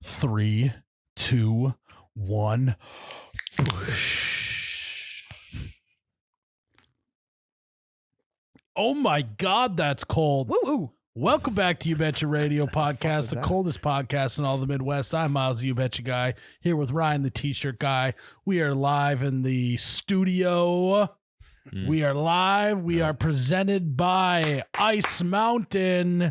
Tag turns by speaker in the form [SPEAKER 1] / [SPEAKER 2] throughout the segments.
[SPEAKER 1] 3, 2, 1. Oh my God, that's cold.
[SPEAKER 2] Woo-woo.
[SPEAKER 1] Welcome back to You Betcha Radio Podcast, the coldest podcast in all the Midwest. I'm Miles, the You Betcha guy, here with Ryan, the T-shirt guy. We are live in the studio. We are live. We are presented by Ice Mountain.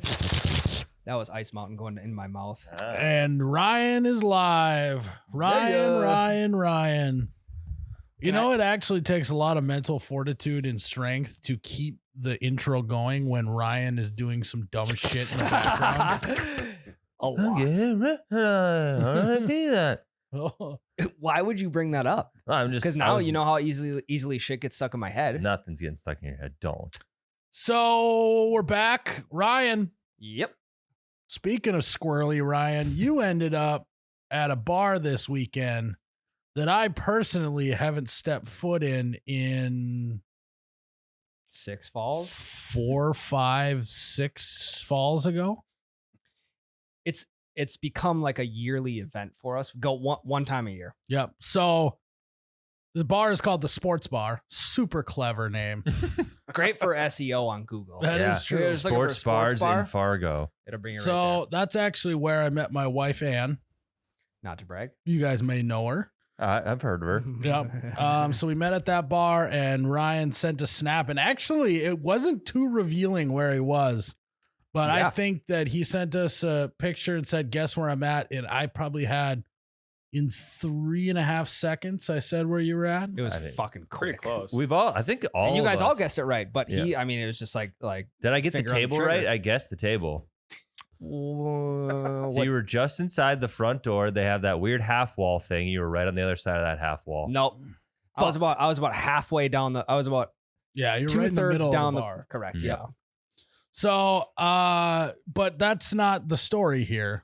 [SPEAKER 2] That was Ice Mountain going in my mouth.
[SPEAKER 1] And Ryan is live. Ryan. You know, it actually takes a lot of mental fortitude and strength to keep the intro going when Ryan is doing some dumb shit in the background.
[SPEAKER 2] A lot. Why would you bring that up?
[SPEAKER 3] I'm just
[SPEAKER 2] because now you know how easily shit gets stuck in my head.
[SPEAKER 3] Nothing's getting stuck in your head. Don't.
[SPEAKER 1] So we're back. Ryan.
[SPEAKER 2] Yep.
[SPEAKER 1] Speaking of squirrely, Ryan, you ended up at a bar this weekend that I personally haven't stepped foot in
[SPEAKER 2] Six Falls?
[SPEAKER 1] 4, 5, 6 falls ago.
[SPEAKER 2] It's become like a yearly event for us. We go one time a year.
[SPEAKER 1] Yep. So the bar is called the Sports Bar. Super clever name.
[SPEAKER 2] Great for SEO on Google.
[SPEAKER 1] That is true.
[SPEAKER 3] Sports bars in Fargo.
[SPEAKER 2] It'll bring it right
[SPEAKER 1] So that's actually where I met my wife, Ann.
[SPEAKER 2] Not to brag.
[SPEAKER 1] You guys may know her.
[SPEAKER 3] I've heard of her.
[SPEAKER 1] Yep. So we met at that bar and Ryan sent a snap, and actually it wasn't too revealing where he was, but I think that he sent us a picture and said, guess where I'm at. And I probably had in 3.5 seconds, I said where you were at.
[SPEAKER 2] It was fucking
[SPEAKER 4] pretty
[SPEAKER 2] quick.
[SPEAKER 4] close.
[SPEAKER 3] I think all
[SPEAKER 2] And you guys
[SPEAKER 3] of us,
[SPEAKER 2] all guessed it right, but it was just like.
[SPEAKER 3] Did I get the
[SPEAKER 2] finger on the
[SPEAKER 3] table
[SPEAKER 2] trigger.
[SPEAKER 3] right? I guessed the table. So you were just inside the front door. They have that weird half wall thing. You were right on the other side of that half wall.
[SPEAKER 2] Nope. I was about halfway down the. I was about
[SPEAKER 1] Yeah, you're right in the
[SPEAKER 2] 2/3
[SPEAKER 1] middle
[SPEAKER 2] down
[SPEAKER 1] of the
[SPEAKER 2] the
[SPEAKER 1] bar.
[SPEAKER 2] correct.
[SPEAKER 3] Mhm.
[SPEAKER 2] Yeah.
[SPEAKER 1] So, but that's not the story here.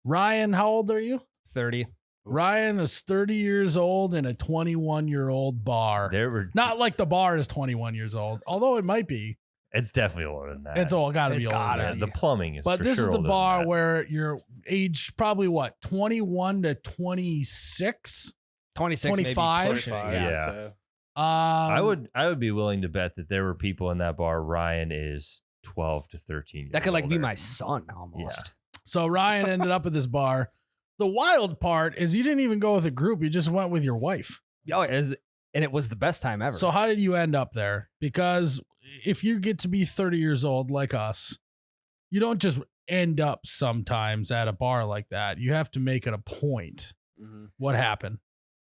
[SPEAKER 1] Ryan, how old are you?
[SPEAKER 2] 30.
[SPEAKER 1] Ryan is 30 years old in a 21-year-old bar.
[SPEAKER 3] There were.
[SPEAKER 1] Not like the bar is 21 years old, although it might be.
[SPEAKER 3] It's definitely older than that.
[SPEAKER 1] It's all got to be
[SPEAKER 2] It's
[SPEAKER 1] older
[SPEAKER 2] gotta
[SPEAKER 1] than
[SPEAKER 3] Yeah,
[SPEAKER 1] that.
[SPEAKER 3] the plumbing is.
[SPEAKER 1] But
[SPEAKER 3] for
[SPEAKER 1] this
[SPEAKER 3] sure
[SPEAKER 1] is the
[SPEAKER 3] older than
[SPEAKER 1] bar
[SPEAKER 3] that.
[SPEAKER 1] where you're age probably what, 21 to 26?
[SPEAKER 2] 26,
[SPEAKER 1] 25?
[SPEAKER 2] maybe pushing it,
[SPEAKER 3] Yeah.
[SPEAKER 4] So
[SPEAKER 3] I would be willing to bet that there were people in that bar. Ryan is 12 to 13 years
[SPEAKER 2] That could like be
[SPEAKER 3] older.
[SPEAKER 2] my son almost.
[SPEAKER 1] So Ryan ended up at this bar. The wild part is you didn't even go with a group. You just went with your wife.
[SPEAKER 2] Oh, and it was the best time ever.
[SPEAKER 1] So how did you end up there? Because if you get to be 30 years old like us, you don't just end up sometimes at a bar like that. You have to make it a point. What happened?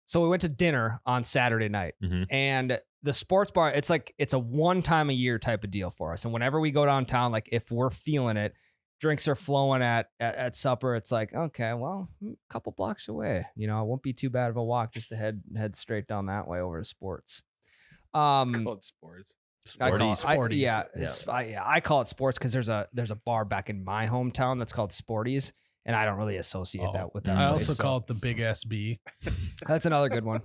[SPEAKER 2] So we went to dinner on Saturday night, and the sports bar, it's a one time a year type of deal for us. And whenever we go downtown, like if we're feeling it, drinks are flowing at supper. It's like, okay, well, a couple blocks away, it won't be too bad of a walk just to head straight down that way over to sports.
[SPEAKER 4] called sports.
[SPEAKER 2] I call it,
[SPEAKER 1] Sporties.
[SPEAKER 2] I call it sports because there's a bar back in my hometown that's called Sporties, and I don't really associate that with that.
[SPEAKER 1] I
[SPEAKER 2] place,
[SPEAKER 1] also call it the Big SB.
[SPEAKER 2] That's another good one.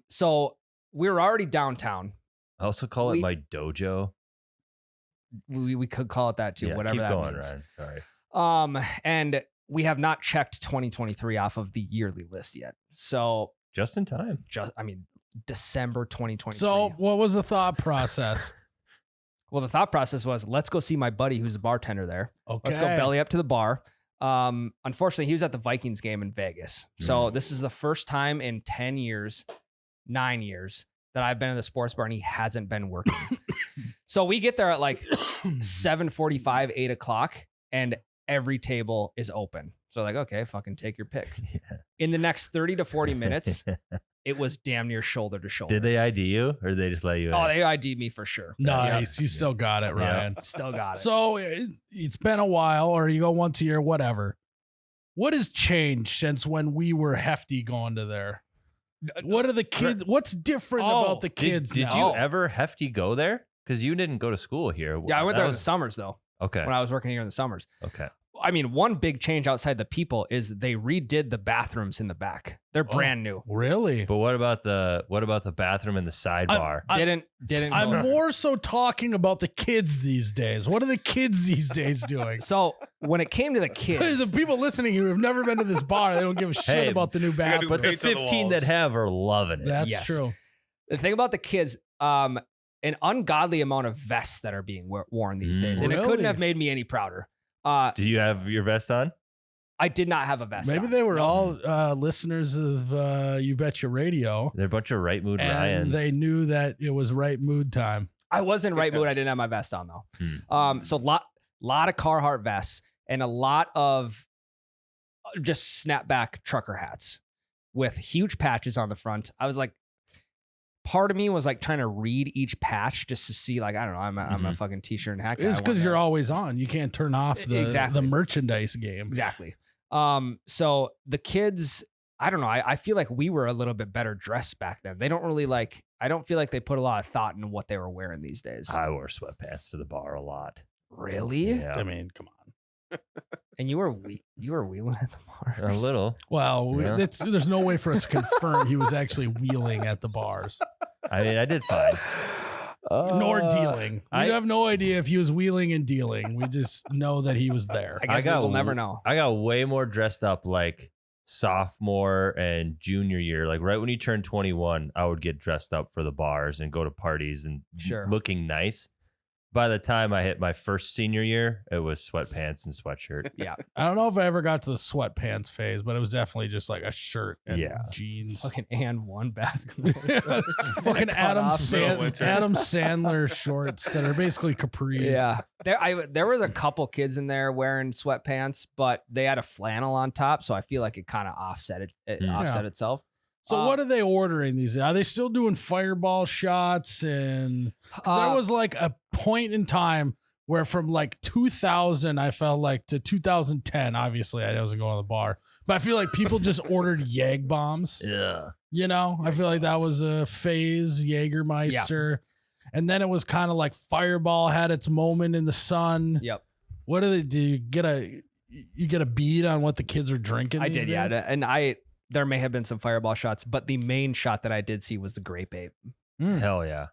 [SPEAKER 2] So we were already downtown.
[SPEAKER 3] I also call it my dojo.
[SPEAKER 2] We could call it that too.
[SPEAKER 3] Yeah,
[SPEAKER 2] whatever
[SPEAKER 3] keep
[SPEAKER 2] that
[SPEAKER 3] going,
[SPEAKER 2] means.
[SPEAKER 3] Ryan. Sorry.
[SPEAKER 2] And we have not checked 2023 off of the yearly list yet. So
[SPEAKER 3] Just in time.
[SPEAKER 2] December 2023.
[SPEAKER 1] So what was the thought process?
[SPEAKER 2] Well, the thought process was, let's go see my buddy who's a bartender there.
[SPEAKER 1] Okay.
[SPEAKER 2] Let's go belly up to the bar. Unfortunately, he was at the Vikings game in Vegas. So this is the first time in 9 years that I've been in the sports bar and he hasn't been working. So we get there at like 7:45, 8 o'clock, and every table is open. So like, okay, fucking take your pick.
[SPEAKER 3] Yeah.
[SPEAKER 2] In the next 30 to 40 minutes, it was damn near shoulder to shoulder.
[SPEAKER 3] Did they ID you or did they just let you in?
[SPEAKER 2] Oh, they ID'd me for sure.
[SPEAKER 1] Nice. You still got it,
[SPEAKER 3] Yeah.
[SPEAKER 1] Ryan.
[SPEAKER 2] Still got it.
[SPEAKER 1] So it's been a while, or you go once a year, whatever. What has changed since when we were hefty going to there? What are the kids? What's different about the kids
[SPEAKER 3] Did
[SPEAKER 1] now?
[SPEAKER 3] you ever hefty go there? Because you didn't go to school here.
[SPEAKER 2] Yeah, I went there in the
[SPEAKER 3] was
[SPEAKER 2] summers though.
[SPEAKER 3] okay.
[SPEAKER 2] When I was working here in the summers.
[SPEAKER 3] Okay.
[SPEAKER 2] I mean, one big change outside the people is they redid the bathrooms in the back. They're brand new.
[SPEAKER 1] Really?
[SPEAKER 3] But what about the bathroom in the sidebar?
[SPEAKER 2] Didn't.
[SPEAKER 1] I'm more so talking about the kids these days. What are the kids these days doing?
[SPEAKER 2] So when it came to the kids,
[SPEAKER 1] The people listening who have never been to this bar, they don't give a shit
[SPEAKER 3] Hey,
[SPEAKER 1] about the new bathroom.
[SPEAKER 3] But the
[SPEAKER 4] Paint on the
[SPEAKER 3] 15 that
[SPEAKER 4] walls.
[SPEAKER 3] have are loving it.
[SPEAKER 1] That's
[SPEAKER 2] Yes.
[SPEAKER 1] true.
[SPEAKER 2] the thing about the kids, an ungodly amount of vests that are being worn these days, and it couldn't
[SPEAKER 1] Really?
[SPEAKER 2] have made me any prouder.
[SPEAKER 3] Do you have your vest on?
[SPEAKER 2] I did not have a vest.
[SPEAKER 1] Maybe
[SPEAKER 2] on.
[SPEAKER 1] they were
[SPEAKER 2] No.
[SPEAKER 1] all listeners of You Betcha Radio.
[SPEAKER 3] They're a bunch of right mood
[SPEAKER 1] And
[SPEAKER 3] Ryans.
[SPEAKER 1] they knew that it was right mood time.
[SPEAKER 2] I was in right mood. I didn't have my vest on though. So lot of Carhartt vests and a lot of just snapback trucker hats with huge patches on the front. I was like, part of me was like trying to read each patch just to see, like, I don't know, I'm a fucking t-shirt and hat guy.
[SPEAKER 1] It's
[SPEAKER 2] I
[SPEAKER 1] because
[SPEAKER 2] want
[SPEAKER 1] you're
[SPEAKER 2] that.
[SPEAKER 1] always on. You can't turn off the
[SPEAKER 2] Exactly.
[SPEAKER 1] merchandise game.
[SPEAKER 2] Exactly. So the kids, I don't know. I feel like we were a little bit better dressed back then. They don't really like, I don't feel like they put a lot of thought into what they were wearing these days.
[SPEAKER 3] I wore sweatpants to the bar a lot.
[SPEAKER 2] Really?
[SPEAKER 3] Yeah.
[SPEAKER 1] I mean, come on.
[SPEAKER 2] And you were wheeling at the bar.
[SPEAKER 3] A little.
[SPEAKER 1] Well,
[SPEAKER 3] Yeah.
[SPEAKER 1] there's no way for us to confirm he was actually wheeling at the bars.
[SPEAKER 3] I mean, I did fine.
[SPEAKER 1] Nor dealing. We
[SPEAKER 3] I-
[SPEAKER 1] have no idea if he was wheeling and dealing. We just know that he was there.
[SPEAKER 2] I guess
[SPEAKER 3] got
[SPEAKER 2] we'll never know.
[SPEAKER 3] I got way more dressed up like sophomore and junior year. Like right when you turned 21, I would get dressed up for the bars and go to parties and
[SPEAKER 2] Sure.
[SPEAKER 3] looking nice. By the time I hit my first senior year, it was sweatpants and sweatshirt.
[SPEAKER 2] Yeah.
[SPEAKER 1] I don't know if I ever got to the sweatpants phase, but it was definitely just like a shirt and
[SPEAKER 3] Yeah.
[SPEAKER 1] jeans.
[SPEAKER 2] Fucking and one basketball. short.
[SPEAKER 1] Fucking
[SPEAKER 2] Cut
[SPEAKER 1] Adam,
[SPEAKER 2] off.
[SPEAKER 4] middle winter.
[SPEAKER 1] Adam Sandler shorts that are basically capris.
[SPEAKER 2] Yeah. There was a couple kids in there wearing sweatpants, but they had a flannel on top, so I feel like it kind of offset itself.
[SPEAKER 1] So what are they ordering these? Are they still doing fireball shots? And 'cause there was like a point in time where from like 2000, I felt like to 2010, obviously I wasn't going to the bar, but I feel like people just ordered Yag bombs.
[SPEAKER 3] Yeah.
[SPEAKER 1] You know, I feel like that was a phase, Jägermeister. And then it was kind of like Fireball had its moment in the sun.
[SPEAKER 2] Yep.
[SPEAKER 1] What do they do? You get a bead on what the kids are drinking?
[SPEAKER 2] I
[SPEAKER 1] these
[SPEAKER 2] did, yeah.
[SPEAKER 1] days?
[SPEAKER 2] And there may have been some fireball shots, but the main shot that I did see was the grape ape.
[SPEAKER 3] Hell yeah.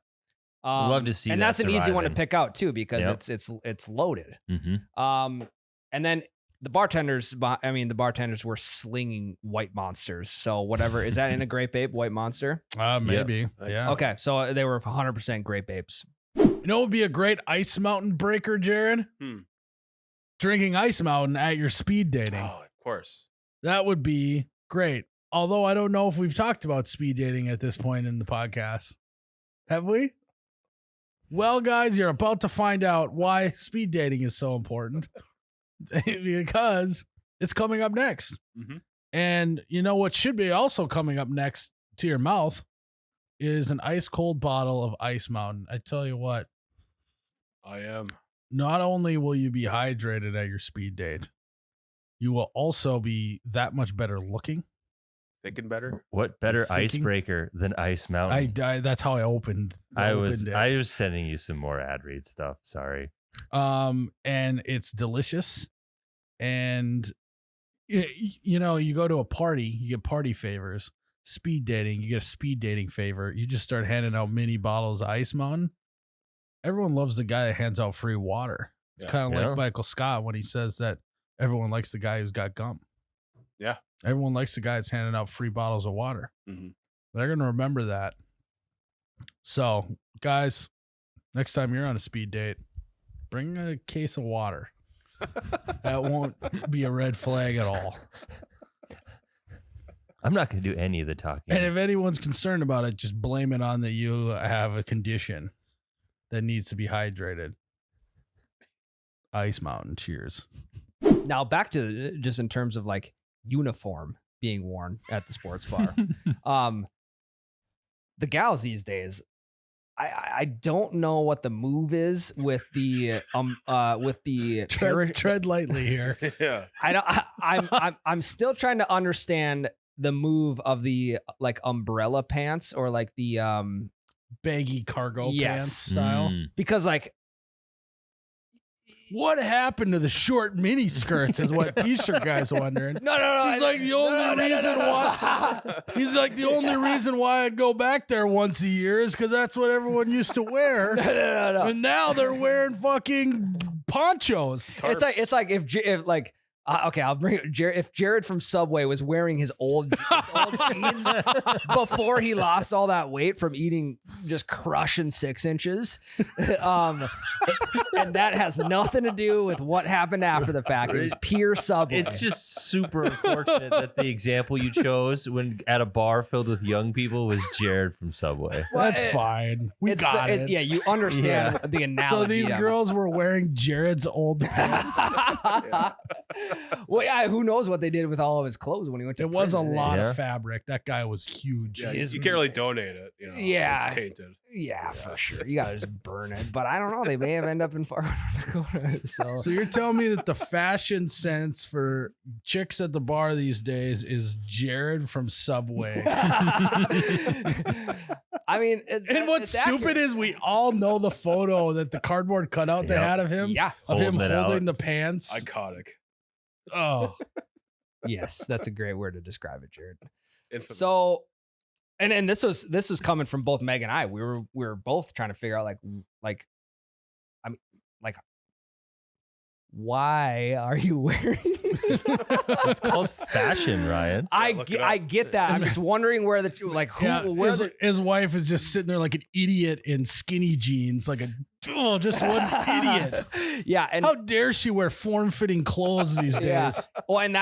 [SPEAKER 3] Love to see
[SPEAKER 2] and
[SPEAKER 3] that
[SPEAKER 2] that's an easy one to
[SPEAKER 3] surviving.
[SPEAKER 2] pick out too, because
[SPEAKER 3] Yep.
[SPEAKER 2] it's loaded.
[SPEAKER 3] Mm-hmm.
[SPEAKER 2] And then the bartenders were slinging white monsters. So whatever, is that in a grape ape, white monster?
[SPEAKER 1] Maybe.
[SPEAKER 4] Yep.
[SPEAKER 1] Yeah.
[SPEAKER 2] Okay. So they were 100% grape apes.
[SPEAKER 1] You know what would be a great ice mountain breaker, Jared? Drinking ice mountain at your speed dating.
[SPEAKER 4] Oh, of course.
[SPEAKER 1] That would be great. Although I don't know if we've talked about speed dating at this point in the podcast. Have we? Well, guys, you're about to find out why speed dating is so important. Because it's coming up next.
[SPEAKER 4] Mhm.
[SPEAKER 1] And you know what should be also coming up next to your mouth is an ice cold bottle of Ice Mountain. I tell you what,
[SPEAKER 4] I am.
[SPEAKER 1] not only will you be hydrated at your speed date, you will also be that much better looking.
[SPEAKER 4] Thinking better.
[SPEAKER 3] What better
[SPEAKER 1] Thinking-
[SPEAKER 3] icebreaker than Ice Mountain?
[SPEAKER 1] I that's how I opened.
[SPEAKER 3] I was
[SPEAKER 1] opened it.
[SPEAKER 3] sending you some more ad read stuff. Sorry.
[SPEAKER 1] And it's delicious. And you know, you go to a party, you get party favors. Speed dating, you get a speed dating favor. You just start handing out mini bottles of Ice Mountain. Everyone loves the guy that hands out free water. It's
[SPEAKER 4] Yeah.
[SPEAKER 1] kind of
[SPEAKER 3] Yeah.
[SPEAKER 1] like Michael Scott when he says that everyone likes the guy who's got gum.
[SPEAKER 4] Yeah.
[SPEAKER 1] Everyone likes the guy that's handing out free bottles of water.
[SPEAKER 4] Mhm.
[SPEAKER 1] They're going to remember that. So, guys, next time you're on a speed date, bring a case of water. That won't be a red flag at all.
[SPEAKER 3] I'm not going to do any of the talking.
[SPEAKER 1] And if anyone's concerned about it, just blame it on that you have a condition that needs to be hydrated. Ice Mountain, cheers.
[SPEAKER 2] Now back to just in terms of like uniform being worn at the sports bar. The gals these days, I don't know what the move is with the
[SPEAKER 1] Tread lightly here.
[SPEAKER 4] Yeah.
[SPEAKER 2] I'm still trying to understand the move of the like umbrella pants or like the
[SPEAKER 1] Baggy cargo
[SPEAKER 2] Yes.
[SPEAKER 1] pants style.
[SPEAKER 3] Mm.
[SPEAKER 2] because like
[SPEAKER 1] What happened to the short mini skirts is what t-shirt guy's wondering.
[SPEAKER 2] No.
[SPEAKER 1] He's like the only reason why. He's like the only reason why I'd go back there once a year is because that's what everyone used to wear.
[SPEAKER 2] No.
[SPEAKER 1] And now they're wearing fucking ponchos.
[SPEAKER 2] It's like if like. Okay, I'll bring it. If Jared from Subway was wearing his old jeans before he lost all that weight from eating just crushing 6 inches, and that has nothing to do with what happened after the fact. It was pure Subway.
[SPEAKER 3] It's just super unfortunate that the example you chose when at a bar filled with young people was Jared from Subway.
[SPEAKER 1] That's fine. We got it.
[SPEAKER 2] Yeah, you understand the analogy.
[SPEAKER 1] So these girls were wearing Jared's old pants.
[SPEAKER 2] Well, yeah, who knows what they did with all of his clothes when he went to
[SPEAKER 1] It was a
[SPEAKER 2] prison.
[SPEAKER 1] lot
[SPEAKER 3] Yeah.
[SPEAKER 1] of fabric. That guy was huge.
[SPEAKER 4] Yeah, you can't really donate it. You know,
[SPEAKER 2] Yeah.
[SPEAKER 4] it's tainted.
[SPEAKER 2] Yeah, for sure. You gotta just burn it. But I don't know. They may have ended up in far North Dakota.
[SPEAKER 1] So you're telling me that the fashion sense for chicks at the bar these days is Jared from Subway.
[SPEAKER 2] I mean,
[SPEAKER 1] And what's stupid is we all know the photo that the cardboard cutout they
[SPEAKER 3] Yep.
[SPEAKER 1] had of him.
[SPEAKER 2] Yeah.
[SPEAKER 1] Of him
[SPEAKER 3] Holding it
[SPEAKER 1] holding
[SPEAKER 3] out.
[SPEAKER 1] the pants.
[SPEAKER 4] Iconic.
[SPEAKER 1] Oh,
[SPEAKER 2] Yes, that's a great word to describe it, Jared.
[SPEAKER 4] Infamous.
[SPEAKER 2] So, and this was coming from both Meg and I. We were both trying to figure out I mean, why are you wearing this?
[SPEAKER 3] It's called fashion, Ryan.
[SPEAKER 4] look it
[SPEAKER 2] I
[SPEAKER 4] up.
[SPEAKER 2] get that. I'm just wondering where the like who
[SPEAKER 1] yeah.
[SPEAKER 2] where
[SPEAKER 1] His wife is just sitting there like an idiot in skinny jeans, like just one idiot.
[SPEAKER 2] Yeah, and
[SPEAKER 1] How dare she wear form-fitting clothes these days?
[SPEAKER 2] yeah. Well, and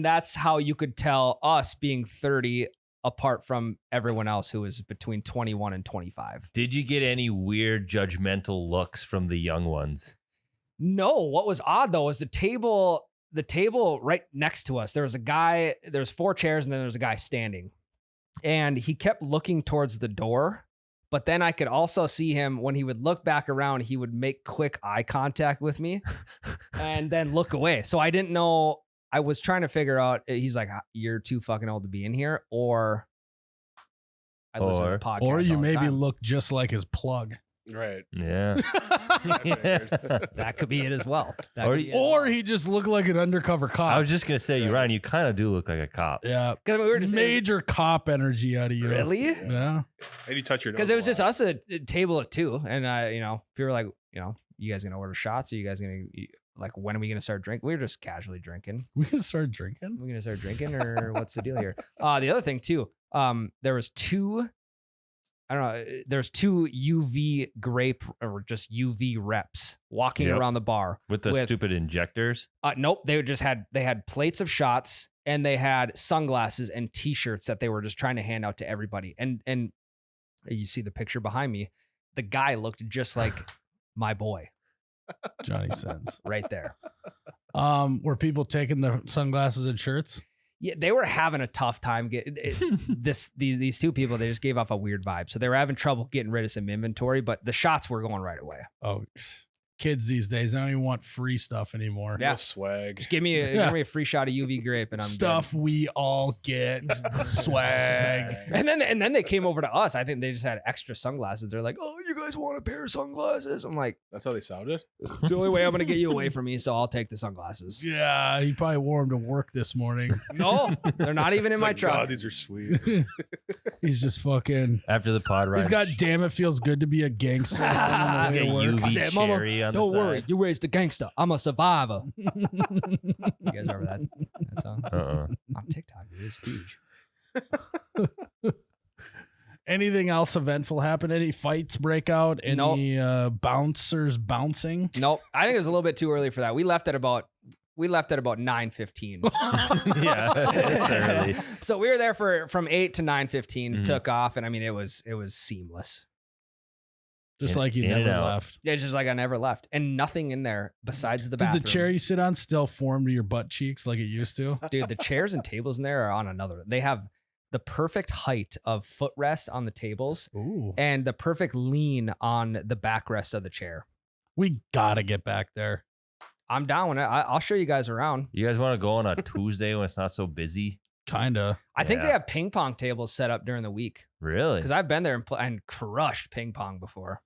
[SPEAKER 2] that's how you could tell us being 30 apart from everyone else who is between 21 and 25.
[SPEAKER 3] Did you get any weird judgmental looks from the young ones?
[SPEAKER 2] No, what was odd though was the table right next to us. There was a guy, there's 4 chairs, and then there's a guy standing. And he kept looking towards the door. But then I could also see him when he would look back around, he would make quick eye contact with me and then look away. So I didn't know. I was trying to figure out, he's like, you're too fucking old to be in here, or I listen to podcasts.
[SPEAKER 1] Or you
[SPEAKER 2] all the
[SPEAKER 1] maybe
[SPEAKER 2] time.
[SPEAKER 1] look just like his plug.
[SPEAKER 4] Right.
[SPEAKER 3] Yeah.
[SPEAKER 2] That could be it as well. That
[SPEAKER 3] Or-
[SPEAKER 2] could be it as
[SPEAKER 1] Or
[SPEAKER 2] well.
[SPEAKER 1] he just looked like an undercover cop.
[SPEAKER 3] I was just gonna say, Ryan, you kind of do look like a cop.
[SPEAKER 1] Yeah.
[SPEAKER 2] 'Cause we were just
[SPEAKER 1] Major cop energy out of you.
[SPEAKER 2] really.
[SPEAKER 1] Yeah.
[SPEAKER 4] And you touch your nose.
[SPEAKER 2] Because it was
[SPEAKER 4] a
[SPEAKER 2] just
[SPEAKER 4] lot.
[SPEAKER 2] us at a table of 2, and people were like, you guys gonna order shots? Are you guys gonna like when are we gonna start drinking? We were just casually drinking.
[SPEAKER 1] We can start drinking.
[SPEAKER 2] Are we gonna start drinking, or what's the deal here? The other thing too, there was 2. I don't know. There's 2 UV grape or just UV reps walking
[SPEAKER 3] Yep.
[SPEAKER 2] around the bar.
[SPEAKER 3] With the stupid injectors.
[SPEAKER 2] Nope. They had plates of shots, and they had sunglasses and T-shirts that they were just trying to hand out to everybody. And you see the picture behind me. The guy looked just like my boy
[SPEAKER 1] Johnny Sins.
[SPEAKER 2] right there.
[SPEAKER 1] Were people taking the sunglasses and shirts?
[SPEAKER 2] Yeah, they were having a tough time getting these 2 people. They just gave off a weird vibe, so they were having trouble getting rid of some inventory. But the shots were going right away.
[SPEAKER 1] Oh, kids these days, they don't even want free stuff anymore.
[SPEAKER 2] Yeah.
[SPEAKER 4] Real swag.
[SPEAKER 2] Just give me a free shot of UV grape, and I'm
[SPEAKER 1] Stuff
[SPEAKER 2] good.
[SPEAKER 1] we all get. Swag.
[SPEAKER 2] And then they came over to us. I think they just had extra sunglasses. They're like, "Oh, you guys want a pair of sunglasses?" I'm like,
[SPEAKER 4] That's how they sounded.
[SPEAKER 2] "It's the only way I'm gonna get you away from me, so I'll take the sunglasses."
[SPEAKER 1] Yeah, he probably wore them to work this morning.
[SPEAKER 2] No, they're not even in
[SPEAKER 4] It's
[SPEAKER 2] my
[SPEAKER 4] like,
[SPEAKER 2] truck.
[SPEAKER 4] God, these are sweet.
[SPEAKER 1] He's just fucking.
[SPEAKER 3] After the pod ride.
[SPEAKER 1] He's got. Damn, it feels good to be a gangster.
[SPEAKER 3] He's got
[SPEAKER 1] on the way to work.
[SPEAKER 2] I
[SPEAKER 3] UV
[SPEAKER 2] said, "Mama,
[SPEAKER 3] cherry on
[SPEAKER 2] Don't
[SPEAKER 3] the
[SPEAKER 2] worry,
[SPEAKER 3] side.
[SPEAKER 2] you raised a gangster. I'm a survivor." You guys remember that song? On TikTok, it is huge.
[SPEAKER 1] Anything else eventful happen? Any fights break out? Any bouncers bouncing?
[SPEAKER 2] Nope. I think it was a little bit too early for that. We left at about 9:15.
[SPEAKER 3] Yeah, it's early.
[SPEAKER 2] So we were there from 8 to 9:15.
[SPEAKER 3] Mhm.
[SPEAKER 2] Took off, and I mean it was seamless.
[SPEAKER 1] Just
[SPEAKER 3] In-
[SPEAKER 1] like you
[SPEAKER 3] in and
[SPEAKER 1] never
[SPEAKER 3] out.
[SPEAKER 1] left.
[SPEAKER 2] Yeah, just like I never left, and nothing in there besides the
[SPEAKER 1] Did
[SPEAKER 2] bathroom.
[SPEAKER 1] the chair you sit on still form to your butt cheeks like it used to?
[SPEAKER 2] Dude, the chairs and tables in there are on another. They have the perfect height of footrest on the tables
[SPEAKER 1] Ooh.
[SPEAKER 2] and the perfect lean on the backrest of the chair.
[SPEAKER 1] We gotta get back there.
[SPEAKER 2] I'm down with it. I'll show you guys around.
[SPEAKER 3] You guys want to go on a Tuesday when it's not so busy?
[SPEAKER 1] Kinda.
[SPEAKER 2] I think
[SPEAKER 3] Yeah.
[SPEAKER 2] they have ping pong tables set up during the week
[SPEAKER 3] Really?
[SPEAKER 2] because I've been there and crushed ping pong before.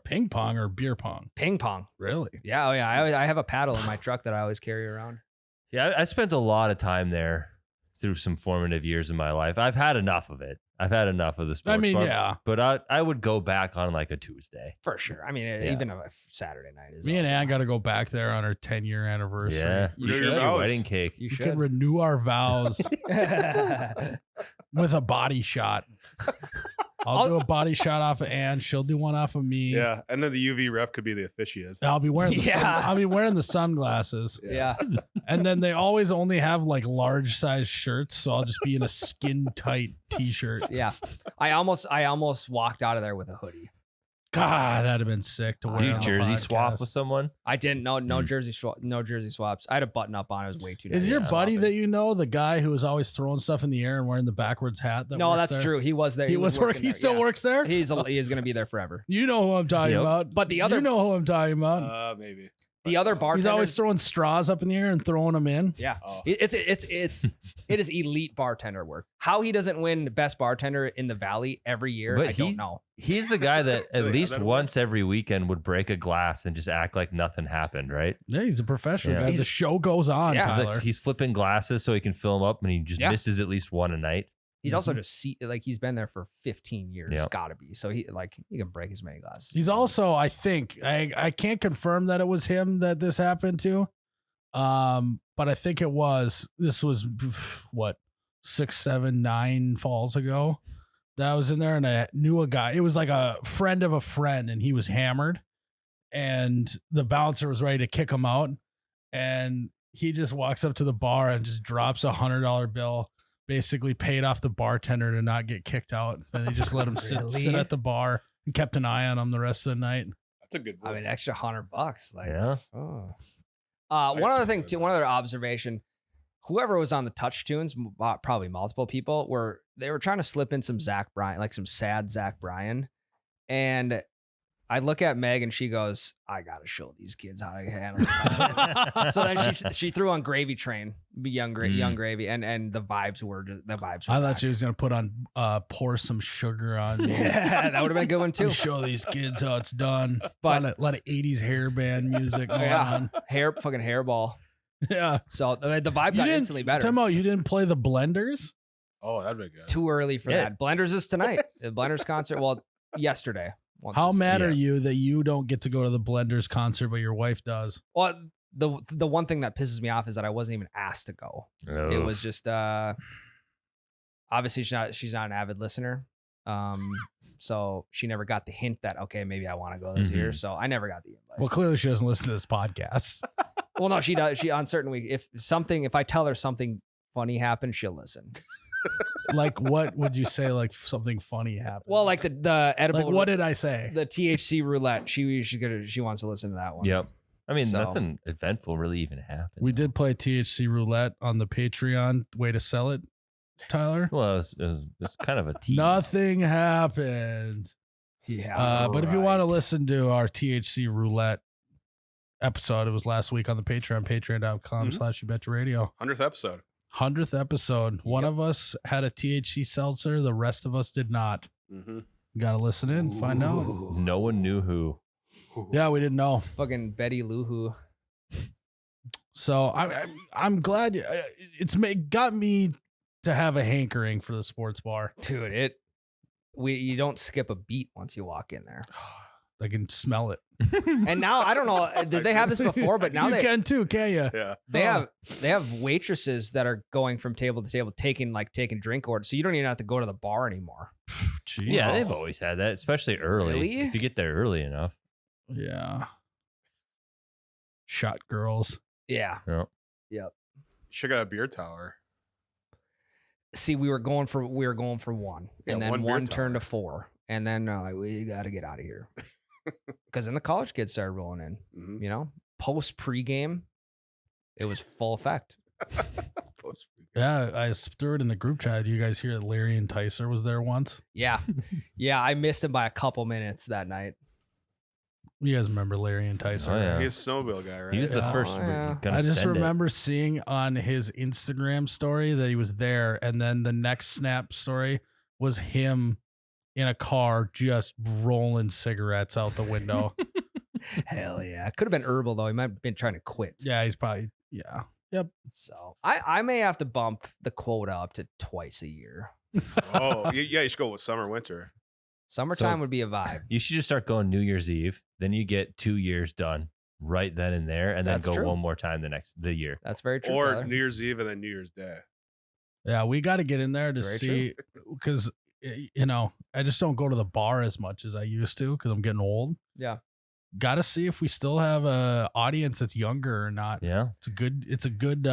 [SPEAKER 1] Ping pong or beer pong?
[SPEAKER 2] Ping pong.
[SPEAKER 1] Really?
[SPEAKER 2] Yeah, oh yeah. I have a paddle in my truck that I always carry around.
[SPEAKER 3] Yeah, I spent a lot of time there through some formative years in my life. I've had enough of it. I've had enough of the sports
[SPEAKER 1] I mean,
[SPEAKER 3] bar,
[SPEAKER 1] yeah.
[SPEAKER 3] But I would go back on like a Tuesday.
[SPEAKER 2] For sure. I mean, even a Saturday night is
[SPEAKER 1] Me and
[SPEAKER 2] awesome.
[SPEAKER 1] Ann got to go back there on our 10-year anniversary.
[SPEAKER 3] Yeah,
[SPEAKER 2] You
[SPEAKER 4] Renew your
[SPEAKER 2] should.
[SPEAKER 4] vows.
[SPEAKER 3] wedding cake.
[SPEAKER 2] You
[SPEAKER 1] We
[SPEAKER 2] should.
[SPEAKER 1] could renew our vows with a body shot. I'll do a body shot off of Ann. She'll do one off of me.
[SPEAKER 4] Yeah, and then the UV rep could be the officiant.
[SPEAKER 1] I'll be wearing
[SPEAKER 2] Yeah.
[SPEAKER 1] I'll be wearing the sunglasses.
[SPEAKER 2] Yeah.
[SPEAKER 1] And then they always only have like large size shirts, so I'll just be in a skin tight t-shirt.
[SPEAKER 2] Yeah. I almost walked out of there with a hoodie.
[SPEAKER 1] God, that'd have been sick to wear.
[SPEAKER 3] Do you
[SPEAKER 1] on the
[SPEAKER 3] jersey swap
[SPEAKER 1] podcast.
[SPEAKER 3] with someone?
[SPEAKER 2] I didn't no
[SPEAKER 3] Mm.
[SPEAKER 2] jersey swaps. I had a button up on. It was way too.
[SPEAKER 1] Is
[SPEAKER 2] nice
[SPEAKER 1] your
[SPEAKER 2] to
[SPEAKER 1] buddy
[SPEAKER 2] swap
[SPEAKER 1] that
[SPEAKER 2] it.
[SPEAKER 1] you know the guy who was always throwing stuff in the air and wearing the backwards hat? That
[SPEAKER 2] No,
[SPEAKER 1] works
[SPEAKER 2] that's
[SPEAKER 1] there?
[SPEAKER 2] true. He was there.
[SPEAKER 1] He was working. He
[SPEAKER 2] there,
[SPEAKER 1] still
[SPEAKER 2] yeah.
[SPEAKER 1] works there.
[SPEAKER 2] He is going to be there forever.
[SPEAKER 1] You know who I'm talking
[SPEAKER 3] Yep.
[SPEAKER 1] about.
[SPEAKER 2] But the other
[SPEAKER 1] you know who I'm talking about.
[SPEAKER 4] Maybe.
[SPEAKER 2] the other
[SPEAKER 1] He's
[SPEAKER 2] bartenders.
[SPEAKER 1] always throwing straws up in the air and throwing them in.
[SPEAKER 2] Yeah.
[SPEAKER 4] Oh.
[SPEAKER 2] It is elite bartender work. How he doesn't win best bartender in the valley every year,
[SPEAKER 3] But
[SPEAKER 2] I don't know.
[SPEAKER 3] He's the guy that
[SPEAKER 4] So
[SPEAKER 3] at
[SPEAKER 4] they
[SPEAKER 3] least
[SPEAKER 4] have that
[SPEAKER 3] once every weekend would break a glass and just act like nothing happened, right?
[SPEAKER 1] Yeah, he's a professional
[SPEAKER 3] Yeah.
[SPEAKER 1] guy.
[SPEAKER 2] He's-
[SPEAKER 1] The show goes on,
[SPEAKER 2] Yeah.
[SPEAKER 3] He's,
[SPEAKER 1] Tyler.
[SPEAKER 3] like, he's flipping glasses so he can fill them up, and he just
[SPEAKER 2] Yeah.
[SPEAKER 3] misses at least one a night.
[SPEAKER 2] He's also just he's been there for 15 years.
[SPEAKER 3] Yep.
[SPEAKER 2] Gotta be. So he can break as many glasses.
[SPEAKER 1] He's also, I think, I can't confirm that it was him that this happened to. But I think this was what, 6, 7, 9 falls ago that I was in there, and I knew a guy. It was like a friend of a friend, and he was hammered, and the bouncer was ready to kick him out, and he just walks up to the bar and just drops $100 bill, basically paid off the bartender to not get kicked out, and they just let him sit
[SPEAKER 2] Really?
[SPEAKER 1] at the bar and kept an eye on him the rest of the night.
[SPEAKER 4] That's a good.
[SPEAKER 2] I mean, extra $100. Like,
[SPEAKER 3] Yeah.
[SPEAKER 2] oh.
[SPEAKER 4] I
[SPEAKER 2] One other
[SPEAKER 4] see
[SPEAKER 2] thing
[SPEAKER 4] that.
[SPEAKER 2] too. One other observation. Whoever was on the touch tunes, probably multiple people, were trying to slip in some Zach Bryan, like some sad Zach Bryan, and I look at Meg and she goes, "I gotta show these kids how to handle it." So then she threw on Gravy Train, Young Gravy, and the vibes were
[SPEAKER 1] I
[SPEAKER 2] back.
[SPEAKER 1] thought she was gonna put on pour some sugar on me.
[SPEAKER 2] Yeah, that would have been a good one too.
[SPEAKER 1] Show these kids how it's done.
[SPEAKER 2] But-
[SPEAKER 1] But a lot of 80s hair band music going
[SPEAKER 2] Yeah,
[SPEAKER 1] on.
[SPEAKER 2] fucking hairball.
[SPEAKER 1] Yeah.
[SPEAKER 2] So the vibe
[SPEAKER 1] You
[SPEAKER 2] got
[SPEAKER 1] didn't
[SPEAKER 2] instantly better.
[SPEAKER 1] Tell me, you didn't play the Blenders?
[SPEAKER 4] Oh, that'd be good.
[SPEAKER 2] Too early for
[SPEAKER 3] Yeah.
[SPEAKER 2] that. Blenders is tonight. The Blenders concert. Well, yesterday.
[SPEAKER 1] How mad are
[SPEAKER 3] yeah.
[SPEAKER 1] you that you don't get to go to the Blenders concert, but your wife does?
[SPEAKER 2] Well, the one thing that pisses me off is that I wasn't even asked to go. It
[SPEAKER 3] Oh.
[SPEAKER 2] was just obviously she's not an avid listener. So she never got the hint that okay, maybe I want to go this year. So I never got the invite.
[SPEAKER 1] Well, clearly she doesn't listen to this podcast.
[SPEAKER 2] Well, no, she does. She on certain week if I tell her something funny happened, she'll listen.
[SPEAKER 1] Like, what would you say? Like, something funny happened?
[SPEAKER 2] Well, like the edible.
[SPEAKER 1] like, what did I say?
[SPEAKER 2] the THC roulette? She wants to listen to that one.
[SPEAKER 3] Yep. I mean,
[SPEAKER 2] So-
[SPEAKER 3] nothing eventful really even happened.
[SPEAKER 1] We did play THC roulette on the Patreon. Way to sell it, Tyler.
[SPEAKER 3] Well, it's kind of a tease.
[SPEAKER 1] Nothing happened.
[SPEAKER 2] Yeah.
[SPEAKER 1] But if you want to
[SPEAKER 2] right.
[SPEAKER 1] listen to our THC roulette episode, it was last week on the Patreon, patreon.com/YouBetchaRadio.
[SPEAKER 4] 100th episode.
[SPEAKER 1] 100th episode. One
[SPEAKER 2] Yep.
[SPEAKER 1] of us had a THC seltzer. The rest of us did not.
[SPEAKER 4] Mm-hmm.
[SPEAKER 1] Got to listen in, find out.
[SPEAKER 2] Ooh.
[SPEAKER 3] No one knew who.
[SPEAKER 1] Yeah, we didn't know.
[SPEAKER 2] Fucking Betty Lou Who.
[SPEAKER 1] So I'm glad got me to have a hankering for the sports bar.
[SPEAKER 2] Dude, you don't skip a beat once you walk in there.
[SPEAKER 1] I can smell it.
[SPEAKER 2] And now I don't know, did they have this before? But now
[SPEAKER 1] you can too, can you?
[SPEAKER 4] Yeah.
[SPEAKER 2] they have waitresses that are going from table to table taking drink orders, so you don't even have to go to the bar anymore.
[SPEAKER 1] Jeez.
[SPEAKER 3] Yeah, they've always had that, especially early.
[SPEAKER 2] Really?
[SPEAKER 3] If you get there early enough.
[SPEAKER 1] Yeah. Shot girls.
[SPEAKER 2] Yeah.
[SPEAKER 3] Yeah.
[SPEAKER 4] Should got a beer tower.
[SPEAKER 2] See, we were going for one,
[SPEAKER 4] Yeah,
[SPEAKER 2] and then
[SPEAKER 4] one beer
[SPEAKER 2] one turned to
[SPEAKER 4] tower.
[SPEAKER 2] 4, and then like, we got to get out of here because then the college kids started rolling in.
[SPEAKER 4] Mm-hmm.
[SPEAKER 2] You know, post pregame, it was full effect.
[SPEAKER 1] Yeah, I threw it in the group chat. You guys hear that Larry and Tyser was there once?
[SPEAKER 2] Yeah, yeah, I missed him by a couple minutes that night.
[SPEAKER 1] You guys remember Larry and Tyser?
[SPEAKER 3] Oh, yeah.
[SPEAKER 1] right?
[SPEAKER 4] He's a snowmobile guy, right?
[SPEAKER 3] He was the
[SPEAKER 1] Yeah.
[SPEAKER 3] first.
[SPEAKER 2] Oh, yeah.
[SPEAKER 3] Gonna
[SPEAKER 1] I just
[SPEAKER 3] send it.
[SPEAKER 1] remember seeing on his Instagram story that he was there, and then the next snap story was him in a car just rolling cigarettes out the window.
[SPEAKER 2] Hell yeah. Could have been herbal though. He might have been trying to quit.
[SPEAKER 1] Yeah, he's probably, yeah. Yep.
[SPEAKER 2] So I may have to bump the quota up to twice a year.
[SPEAKER 4] Oh, yeah, you should go with summer, winter.
[SPEAKER 2] Summertime would be a vibe.
[SPEAKER 3] You should just start going New Year's Eve. Then you get 2 years done right then and there, and then
[SPEAKER 2] That's
[SPEAKER 3] go
[SPEAKER 2] true.
[SPEAKER 3] one more time the year.
[SPEAKER 2] That's very true.
[SPEAKER 4] Or
[SPEAKER 2] Tyler.
[SPEAKER 4] New Year's Eve and then New Year's Day.
[SPEAKER 1] Yeah, we got to get in there to
[SPEAKER 2] Very
[SPEAKER 1] see, because, you know, I just don't go to the bar as much as I used to because I'm getting old.
[SPEAKER 2] Yeah.
[SPEAKER 1] Got to see if we still have a audience that's younger or not.
[SPEAKER 3] Yeah.
[SPEAKER 1] It's a good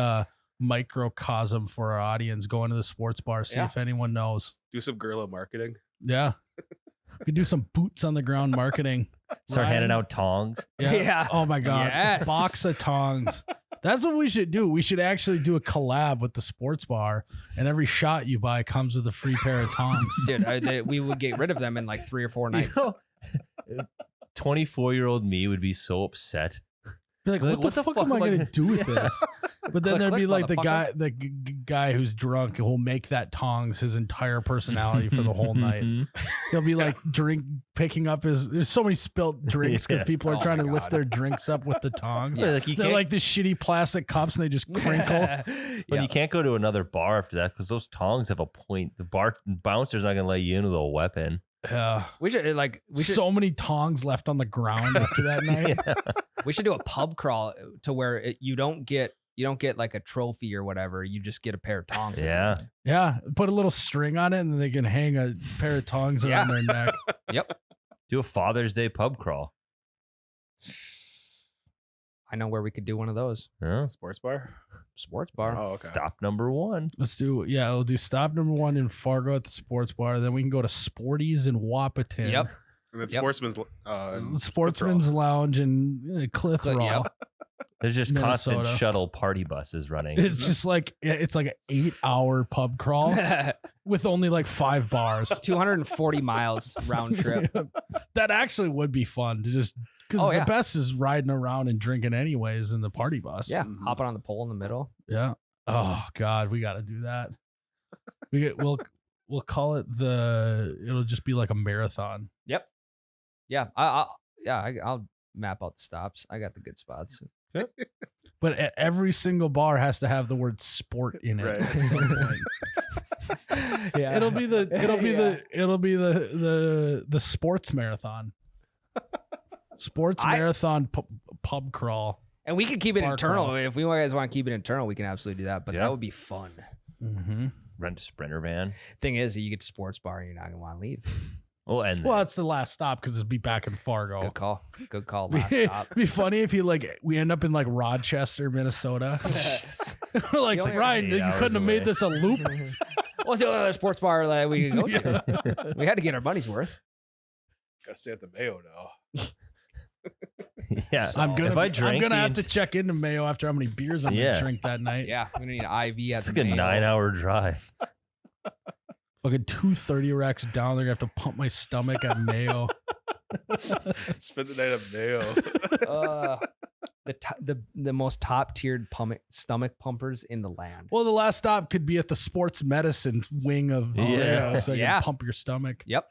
[SPEAKER 1] microcosm for our audience, going to the sports bar, see
[SPEAKER 2] Yeah.
[SPEAKER 1] if anyone knows.
[SPEAKER 4] Do some guerrilla marketing.
[SPEAKER 1] Yeah. We could do some boots on the ground marketing.
[SPEAKER 3] Start
[SPEAKER 1] Ryan?
[SPEAKER 3] handing out tongs.
[SPEAKER 1] Yeah.
[SPEAKER 2] Yeah.
[SPEAKER 1] Oh my God.
[SPEAKER 2] Yes.
[SPEAKER 1] Box of tongs. That's what we should do. We should actually do a collab with the sports bar, and every shot you buy comes with a free pair of tongs.
[SPEAKER 2] Dude, we would get rid of them in like 3 or 4 nights.
[SPEAKER 3] 24-year-old me would be so upset.
[SPEAKER 1] Be like,
[SPEAKER 3] Like,
[SPEAKER 1] what the fuck am I gonna do with this? But then
[SPEAKER 2] Click,
[SPEAKER 1] there'd be
[SPEAKER 2] click,
[SPEAKER 1] like the
[SPEAKER 2] motherfucker.
[SPEAKER 1] guy who's drunk who'll make that tongs his entire personality for the whole night. He'll be like picking up there's so many spilt drinks because
[SPEAKER 3] Yeah.
[SPEAKER 1] people are
[SPEAKER 2] Oh
[SPEAKER 1] trying
[SPEAKER 2] my
[SPEAKER 1] to lift
[SPEAKER 2] God.
[SPEAKER 1] their drinks up with the tongs.
[SPEAKER 3] Yeah, like you
[SPEAKER 1] They're
[SPEAKER 3] can't,
[SPEAKER 1] like the shitty plastic cups and they just crinkle.
[SPEAKER 3] but you can't go to another bar after that because those tongs have a point. The bar bouncer's not gonna let you in with a weapon.
[SPEAKER 1] Yeah.
[SPEAKER 2] We should
[SPEAKER 1] So many tongs left on the ground after that night.
[SPEAKER 2] we should do a pub crawl to where you don't get like a trophy or whatever. You just get a pair of tongs.
[SPEAKER 3] Yeah.
[SPEAKER 1] Yeah. Put a little string on it and then they can hang a pair of tongs around their neck.
[SPEAKER 2] Yep.
[SPEAKER 3] Do a Father's Day pub crawl.
[SPEAKER 2] I know where we could do one of those.
[SPEAKER 3] Yeah.
[SPEAKER 4] Sports bar.
[SPEAKER 2] Sports bar.
[SPEAKER 4] Oh, okay.
[SPEAKER 3] Stop number 1.
[SPEAKER 1] We'll do stop number 1 in Fargo at the sports bar. Then we can go to Sporties in Wapaton.
[SPEAKER 2] Yep.
[SPEAKER 4] And then
[SPEAKER 2] Yep.
[SPEAKER 1] Sportsman's Lounge in Clitheroe.
[SPEAKER 2] Yep.
[SPEAKER 3] There's just constant
[SPEAKER 1] Minnesota.
[SPEAKER 3] shuttle party buses running.
[SPEAKER 1] It's just like it's like an 8-hour pub crawl with only like 5 bars.
[SPEAKER 2] 240 miles round trip.
[SPEAKER 1] That actually would be fun to just because
[SPEAKER 2] Oh,
[SPEAKER 1] the
[SPEAKER 2] yeah.
[SPEAKER 1] best is riding around and drinking anyways in the party bus.
[SPEAKER 2] Yeah.
[SPEAKER 4] Mhm.
[SPEAKER 2] Hopping on the pole in the middle.
[SPEAKER 1] Yeah. Oh God, we got to do that. We'll call it it'll just be like a marathon.
[SPEAKER 2] Yep. Yeah. I'll map out the stops. I got the good spots.
[SPEAKER 1] But every single bar has to have the word sport in it.
[SPEAKER 4] Right.
[SPEAKER 1] At some point.
[SPEAKER 2] Yeah.
[SPEAKER 1] It'll be the sports marathon. Sports
[SPEAKER 2] I-
[SPEAKER 1] marathon pub crawl.
[SPEAKER 2] And we could keep it
[SPEAKER 1] Bar
[SPEAKER 2] internal.
[SPEAKER 1] crawl.
[SPEAKER 2] If we guys want to keep it internal, we can absolutely do that. But
[SPEAKER 3] Yeah.
[SPEAKER 2] that would be fun.
[SPEAKER 1] Mm-hmm.
[SPEAKER 3] Rent a Sprinter van.
[SPEAKER 2] Thing is, you get to sports bar and you're not gonna want to leave.
[SPEAKER 3] Oh, and
[SPEAKER 1] Well, that's the last stop because it'll be back in Fargo.
[SPEAKER 2] Good call. Good call.
[SPEAKER 1] Be,
[SPEAKER 2] Last stop.
[SPEAKER 1] be funny if we end up in like Rochester, Minnesota. We're like,
[SPEAKER 2] You only have
[SPEAKER 1] Ryan,
[SPEAKER 3] 8
[SPEAKER 1] you
[SPEAKER 3] hours
[SPEAKER 1] couldn't have made
[SPEAKER 3] away.
[SPEAKER 1] this a loop.
[SPEAKER 2] What's the only other sports bar that we could go to? We had to get our money's worth.
[SPEAKER 4] Gotta stay at the Mayo now.
[SPEAKER 3] yeah.
[SPEAKER 1] I'm
[SPEAKER 3] If
[SPEAKER 1] gonna
[SPEAKER 3] I drank
[SPEAKER 1] have
[SPEAKER 3] the
[SPEAKER 1] to check into Mayo after how many beers I'm
[SPEAKER 3] Yeah.
[SPEAKER 1] gonna drink that night.
[SPEAKER 2] Yeah, I'm gonna need an IV at
[SPEAKER 3] It's
[SPEAKER 2] the
[SPEAKER 3] like a
[SPEAKER 2] Mayo.
[SPEAKER 3] 9-hour drive.
[SPEAKER 1] Fucking 2 30 racks down. They're gonna have to pump my stomach at Mayo.
[SPEAKER 4] Spend the night at Mayo.
[SPEAKER 2] The most top tiered stomach pumpers in the land.
[SPEAKER 1] Well, the last stop could be at the sports medicine wing of
[SPEAKER 3] Yeah.
[SPEAKER 1] Mayo, so you
[SPEAKER 2] Yeah.
[SPEAKER 1] can pump your stomach.
[SPEAKER 2] Yep.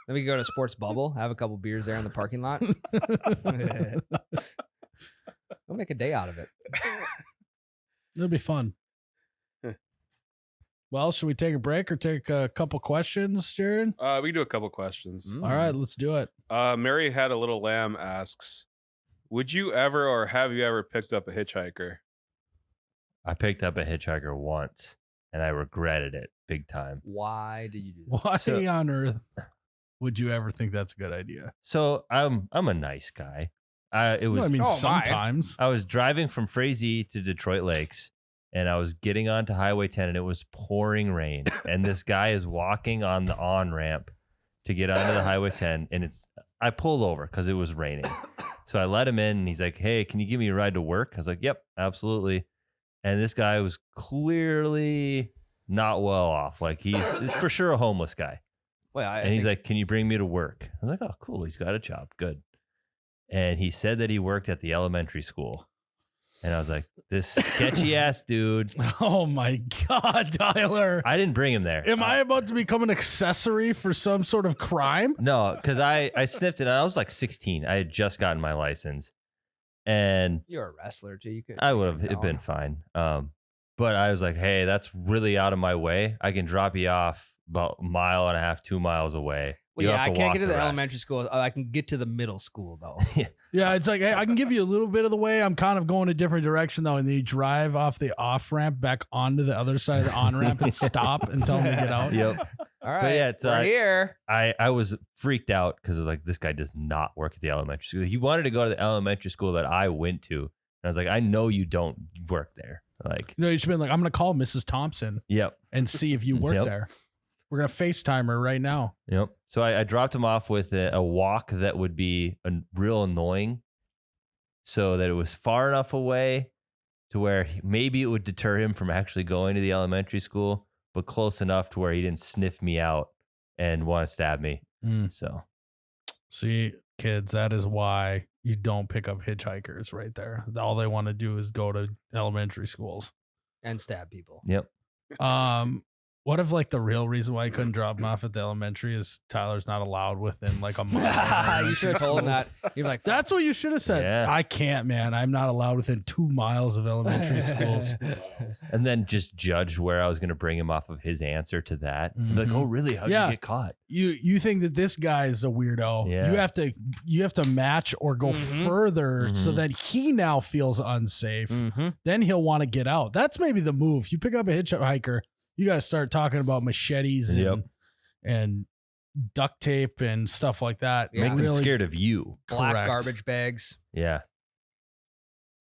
[SPEAKER 2] Then we could go to Sports Bubble, have a couple beers there in the parking lot. We'll make a day out of it.
[SPEAKER 1] It'll be fun. Well, should we take a break or take a couple questions, Jared?
[SPEAKER 4] We can do a couple questions.
[SPEAKER 2] Mm.
[SPEAKER 1] All right, let's do it.
[SPEAKER 4] Mary Had a Little Lamb asks, would you ever or have you ever picked up a hitchhiker?
[SPEAKER 3] I picked up a hitchhiker once and I regretted it big time.
[SPEAKER 2] Why did you do that?
[SPEAKER 1] Why
[SPEAKER 3] So-
[SPEAKER 1] on earth would you ever think that's a good idea?
[SPEAKER 3] So I'm a nice guy. It was
[SPEAKER 1] Well, I mean,
[SPEAKER 2] Oh, my.
[SPEAKER 1] sometimes.
[SPEAKER 3] I was driving from Frazee to Detroit Lakes and I was getting onto Highway 10 and it was pouring rain. And this guy is walking on the on-ramp to get onto the Highway 10 and I pulled over because it was raining. So I let him in and he's like, "Hey, can you give me a ride to work?" I was like, "Yep, absolutely." And this guy was clearly not well off. Like he's for sure a homeless guy.
[SPEAKER 2] Well,
[SPEAKER 3] And he's like, "Can you bring me to work?" I was like, "Oh, cool. He's got a job. Good." And he said that he worked at the elementary school. And I was like, this sketchy ass dude.
[SPEAKER 1] Oh my God, Tyler.
[SPEAKER 3] I didn't bring him there.
[SPEAKER 1] Am I about to become an accessory for some sort of crime?
[SPEAKER 3] No, because I sniffed it. And I was like 16. I had just gotten my license. And
[SPEAKER 2] You're a wrestler, too. You could.
[SPEAKER 3] I would have been fine. But I was like, hey, that's really out of my way. I can drop you off about 1.5 miles, 2 miles away.
[SPEAKER 2] Well,
[SPEAKER 3] You
[SPEAKER 2] yeah,
[SPEAKER 3] have
[SPEAKER 2] I
[SPEAKER 3] to
[SPEAKER 2] can't
[SPEAKER 3] walk
[SPEAKER 2] get to the
[SPEAKER 3] rest.
[SPEAKER 2] elementary school. I can get to the middle school though.
[SPEAKER 1] Yeah, it's like, hey, I can give you a little bit of the way. I'm kind of going a different direction though. And then you drive off the off ramp back onto the other side of the on ramp and stop and tell them to get out.
[SPEAKER 3] Yep.
[SPEAKER 2] All right,
[SPEAKER 3] yeah, it's,
[SPEAKER 2] we're here.
[SPEAKER 3] I was freaked out because I was like, this guy does not work at the elementary school. He wanted to go to the elementary school that I went to. And I was like, I know you don't work there. Like,
[SPEAKER 1] You know, you should be like, I'm going to call Mrs. Thompson
[SPEAKER 3] yep.
[SPEAKER 1] and see if you work
[SPEAKER 3] Yep.
[SPEAKER 1] there. We're going to FaceTime her right now.
[SPEAKER 3] Yep. So I dropped him off with a walk that would be real annoying so that it was far enough away to where maybe it would deter him from actually going to the elementary school, but close enough to where he didn't sniff me out and want to stab me. So
[SPEAKER 1] See, kids, that is why you don't pick up hitchhikers right there. All they want to do is go to elementary schools.
[SPEAKER 2] And stab people.
[SPEAKER 3] yep.
[SPEAKER 1] What if like the real reason why you couldn't drop him off at the elementary is Tyler's not allowed within like a mile?
[SPEAKER 2] You should have told him that. You're like,
[SPEAKER 1] That's what you should have said.
[SPEAKER 3] Yeah.
[SPEAKER 1] I can't, man. I'm not allowed within 2 miles of elementary schools.
[SPEAKER 3] And then just judge where I was going to bring him off of his answer to that. Like,
[SPEAKER 1] Mhm.
[SPEAKER 3] oh, really? How'd
[SPEAKER 1] Yeah.
[SPEAKER 3] you get caught?
[SPEAKER 1] You think that this guy's a weirdo.
[SPEAKER 3] Yeah.
[SPEAKER 1] You have to match or go
[SPEAKER 2] Mhm.
[SPEAKER 1] further so
[SPEAKER 3] Mhm.
[SPEAKER 1] that he now feels unsafe.
[SPEAKER 2] Mm-hmm.
[SPEAKER 1] Then he'll want to get out. That's maybe the move. You pick up a hitchhiker, you got to start talking about machetes
[SPEAKER 3] Yep.
[SPEAKER 1] and duct tape and stuff like that.
[SPEAKER 2] Yeah.
[SPEAKER 3] Make them
[SPEAKER 1] Really-
[SPEAKER 3] scared of you.
[SPEAKER 2] Black
[SPEAKER 1] Correct.
[SPEAKER 2] garbage bags.
[SPEAKER 3] Yeah.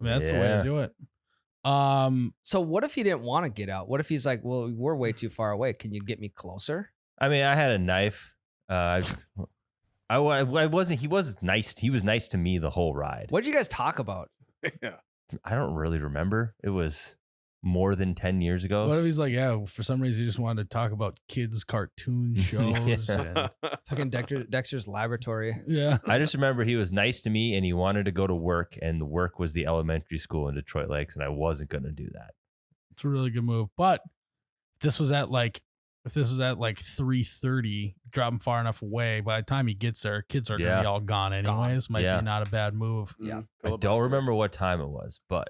[SPEAKER 1] I mean, that's the way
[SPEAKER 3] Yeah.
[SPEAKER 1] to do it.
[SPEAKER 2] So what if he didn't want to get out? What if he's like, well, we're way too far away. Can you get me closer?
[SPEAKER 3] I mean, I had a knife. I wasn't. He was nice. He was nice to me the whole ride.
[SPEAKER 2] What did you guys talk about?
[SPEAKER 4] Yeah.
[SPEAKER 3] I don't really remember. It was more than 10 years ago.
[SPEAKER 1] What if he's like, yeah, for some reason he just wanted to talk about kids' cartoon shows.
[SPEAKER 3] Yeah.
[SPEAKER 1] and,
[SPEAKER 2] Fucking Dexter's Laboratory.
[SPEAKER 1] yeah.
[SPEAKER 3] I just remember he was nice to me and he wanted to go to work, and the work was the elementary school in Detroit Lakes, and I wasn't going to do that.
[SPEAKER 1] It's a really good move. But if this was at like 3:30, drop him far enough away. By the time he gets there, kids are gonna
[SPEAKER 3] Yeah.
[SPEAKER 1] be all gone anyways. Might
[SPEAKER 3] Yeah.
[SPEAKER 1] be not a bad move.
[SPEAKER 2] Yeah.
[SPEAKER 3] I don't remember what time it was, but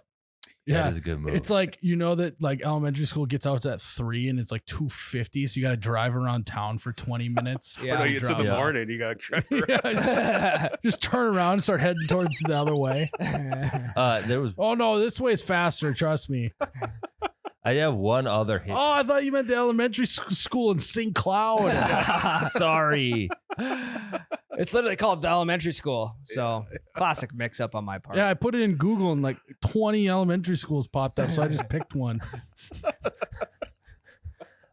[SPEAKER 1] Yeah.
[SPEAKER 3] that is a good move.
[SPEAKER 1] It's like, you know, that like elementary school gets out at 3 and it's like 2:50, so you got to drive around town for 20 minutes.
[SPEAKER 2] Yeah.
[SPEAKER 4] But it's in the
[SPEAKER 3] Yeah.
[SPEAKER 4] morning. You gotta try.
[SPEAKER 1] Yeah, just turn around and start heading towards the other way.
[SPEAKER 3] there was.
[SPEAKER 1] Oh no, this way's faster. Trust me.
[SPEAKER 3] I have one other hit.
[SPEAKER 1] Oh, I thought you meant the elementary school in St. Cloud.
[SPEAKER 3] Sorry.
[SPEAKER 2] It's literally called the elementary school. So classic mix up on my part.
[SPEAKER 1] Yeah, I put it in Google and like 20 elementary schools popped up, so I just picked one.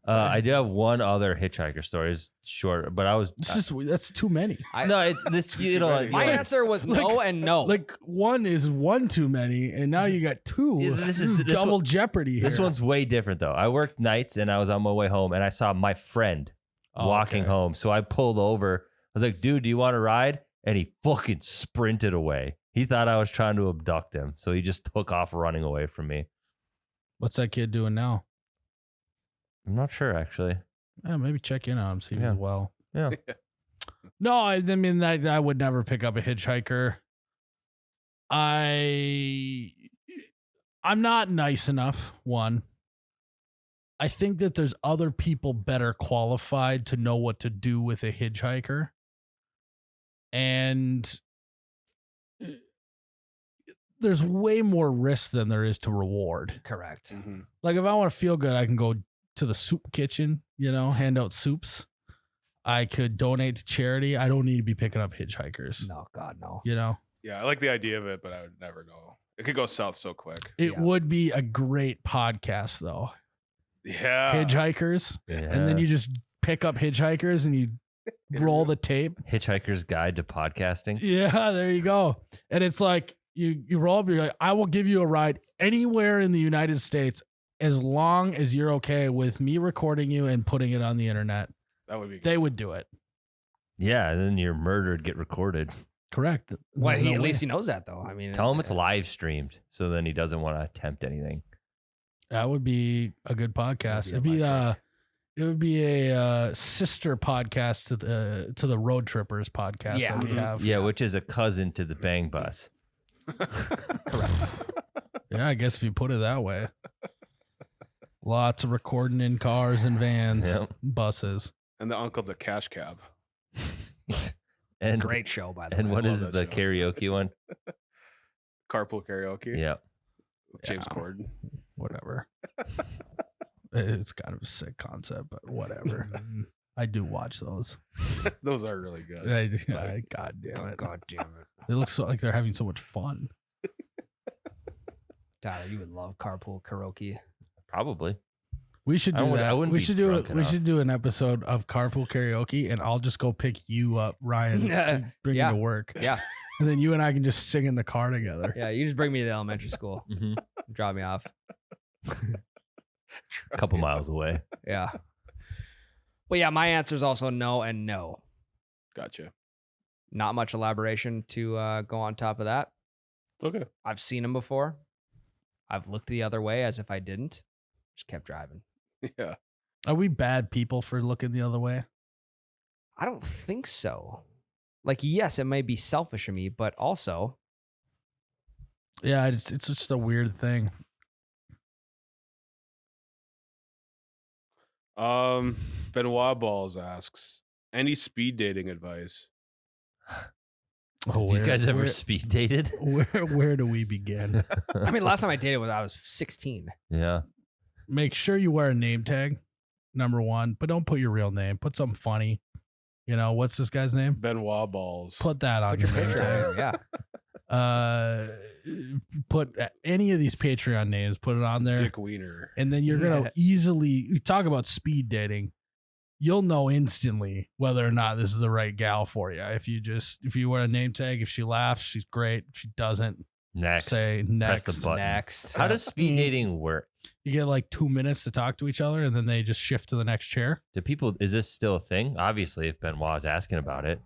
[SPEAKER 3] I do have one other hitchhiker story. It's short, but I was.
[SPEAKER 1] That's too many.
[SPEAKER 2] My answer was no and no.
[SPEAKER 1] Like one is one too many, and now you got two.
[SPEAKER 3] Yeah, this is- this
[SPEAKER 1] double
[SPEAKER 3] one-
[SPEAKER 1] jeopardy here.
[SPEAKER 3] This one's way different though. I worked nights and I was on my way home and I saw my friend
[SPEAKER 1] Oh,
[SPEAKER 3] walking
[SPEAKER 1] okay.
[SPEAKER 3] home. So I pulled over. I was like, dude, do you want to ride? And he fucking sprinted away. He thought I was trying to abduct him. So he just took off running away from me.
[SPEAKER 1] What's that kid doing now?
[SPEAKER 3] I'm not sure actually.
[SPEAKER 1] Yeah, maybe check in on him, see if he's
[SPEAKER 3] Yeah.
[SPEAKER 1] well.
[SPEAKER 3] Yeah.
[SPEAKER 1] No, I mean that I would never pick up a hitchhiker. I'm not nice enough. One, I think that there's other people better qualified to know what to do with a hitchhiker, and there's way more risk than there is to reward.
[SPEAKER 2] Correct.
[SPEAKER 4] Mhm.
[SPEAKER 1] Like if I want to feel good, I can go to the soup kitchen, hand out soups. I could donate to charity. I don't need to be picking up hitchhikers.
[SPEAKER 2] No, God, no.
[SPEAKER 4] Yeah, I like the idea of it, but I would never go. It could go south so quick.
[SPEAKER 1] It
[SPEAKER 2] Yeah.
[SPEAKER 1] would be a great podcast though.
[SPEAKER 4] Yeah.
[SPEAKER 1] Hitchhikers. And then you just pick up hitchhikers and you roll the tape.
[SPEAKER 3] Hitchhiker's Guide to Podcasting.
[SPEAKER 1] Yeah, there you go. And it's like you roll up, you're like, I will give you a ride anywhere in the United States as long as you're okay with me recording you and putting it on the internet.
[SPEAKER 4] That would be good.
[SPEAKER 1] They would do it.
[SPEAKER 3] Yeah, and then your murder would get recorded.
[SPEAKER 1] Correct.
[SPEAKER 2] Well,
[SPEAKER 1] There's no
[SPEAKER 2] at
[SPEAKER 1] way.
[SPEAKER 2] least he knows that though. I mean,
[SPEAKER 3] Tell him it's live streamed, so then he doesn't want to attempt anything.
[SPEAKER 1] That would be a good podcast.
[SPEAKER 2] That'd be
[SPEAKER 1] It would be a sister podcast to the Road Trippers podcast
[SPEAKER 2] Yeah.
[SPEAKER 1] that we have.
[SPEAKER 3] Yeah, which is a cousin to the Bang Bus.
[SPEAKER 1] Yeah, I guess if you put it that way. Lots of recording in cars and vans,
[SPEAKER 3] Yep.
[SPEAKER 1] buses.
[SPEAKER 4] And the uncle the cash cab.
[SPEAKER 3] And
[SPEAKER 2] great show by the
[SPEAKER 3] And
[SPEAKER 2] way.
[SPEAKER 3] what
[SPEAKER 4] love
[SPEAKER 3] is
[SPEAKER 4] that
[SPEAKER 3] the
[SPEAKER 4] show.
[SPEAKER 3] karaoke one?
[SPEAKER 4] Carpool karaoke.
[SPEAKER 3] Yeah.
[SPEAKER 4] With James
[SPEAKER 1] Yeah.
[SPEAKER 4] Corden.
[SPEAKER 1] Whatever. It's kind of a sick concept, but whatever. I do watch those.
[SPEAKER 4] Those are really good.
[SPEAKER 1] God damn it.
[SPEAKER 2] God damn it,
[SPEAKER 1] They look so like they're having so much fun.
[SPEAKER 2] Tyler, you would love carpool karaoke.
[SPEAKER 3] Probably.
[SPEAKER 1] We should
[SPEAKER 3] I
[SPEAKER 1] do
[SPEAKER 3] wouldn't-
[SPEAKER 1] that.
[SPEAKER 3] I wouldn't
[SPEAKER 1] We
[SPEAKER 3] be
[SPEAKER 1] should do
[SPEAKER 3] drunk
[SPEAKER 1] it. We
[SPEAKER 3] enough.
[SPEAKER 1] should do an episode of carpool karaoke, and I'll just go pick you up, Ryan, to bring
[SPEAKER 2] Yeah.
[SPEAKER 1] you to work,
[SPEAKER 2] Yeah,
[SPEAKER 1] and then you and I can just sing in the car together.
[SPEAKER 2] yeah. You just bring me to elementary school,
[SPEAKER 3] Mhm.
[SPEAKER 2] drop me off.
[SPEAKER 3] A couple miles away.
[SPEAKER 2] Yeah. Well, yeah. My answer is also no and no.
[SPEAKER 4] Gotcha.
[SPEAKER 2] Not much elaboration to go on top of that.
[SPEAKER 4] Okay.
[SPEAKER 2] I've seen him before. I've looked the other way as if I didn't. Just kept driving.
[SPEAKER 4] Yeah.
[SPEAKER 1] Are we bad people for looking the other way?
[SPEAKER 2] I don't think so. Like, yes, it may be selfish of me, but also,
[SPEAKER 1] Yeah, it's just a weird thing.
[SPEAKER 4] Benoit Balls asks, any speed dating advice?
[SPEAKER 1] Oh,
[SPEAKER 3] you guys ever speed dated?
[SPEAKER 1] Where do we begin?
[SPEAKER 2] I mean, last time I dated was I was 16.
[SPEAKER 3] Yeah.
[SPEAKER 1] Make sure you wear a name tag, number one, but don't put your real name. Put something funny. You know, what's this guy's name?
[SPEAKER 4] Benoit Balls.
[SPEAKER 1] Put that on
[SPEAKER 2] Put your
[SPEAKER 1] your name
[SPEAKER 2] picture
[SPEAKER 1] tag.
[SPEAKER 2] on there. Yeah.
[SPEAKER 1] Put any of these Patreon names, put it on there.
[SPEAKER 4] Dick Wiener.
[SPEAKER 1] And then you're going to easily you talk about speed dating. You'll know instantly whether or not this is the right gal for you. If you wear a name tag, if she laughs, she's great. If she doesn't,
[SPEAKER 3] Next.
[SPEAKER 1] say next.
[SPEAKER 3] Press the button.
[SPEAKER 2] Next.
[SPEAKER 3] How does speed
[SPEAKER 1] Mm.
[SPEAKER 3] dating work?
[SPEAKER 1] You get like 2 minutes to talk to each other, and then they just shift to the next chair.
[SPEAKER 3] Do people, is this still a thing? Obviously, if Benoit is asking about it.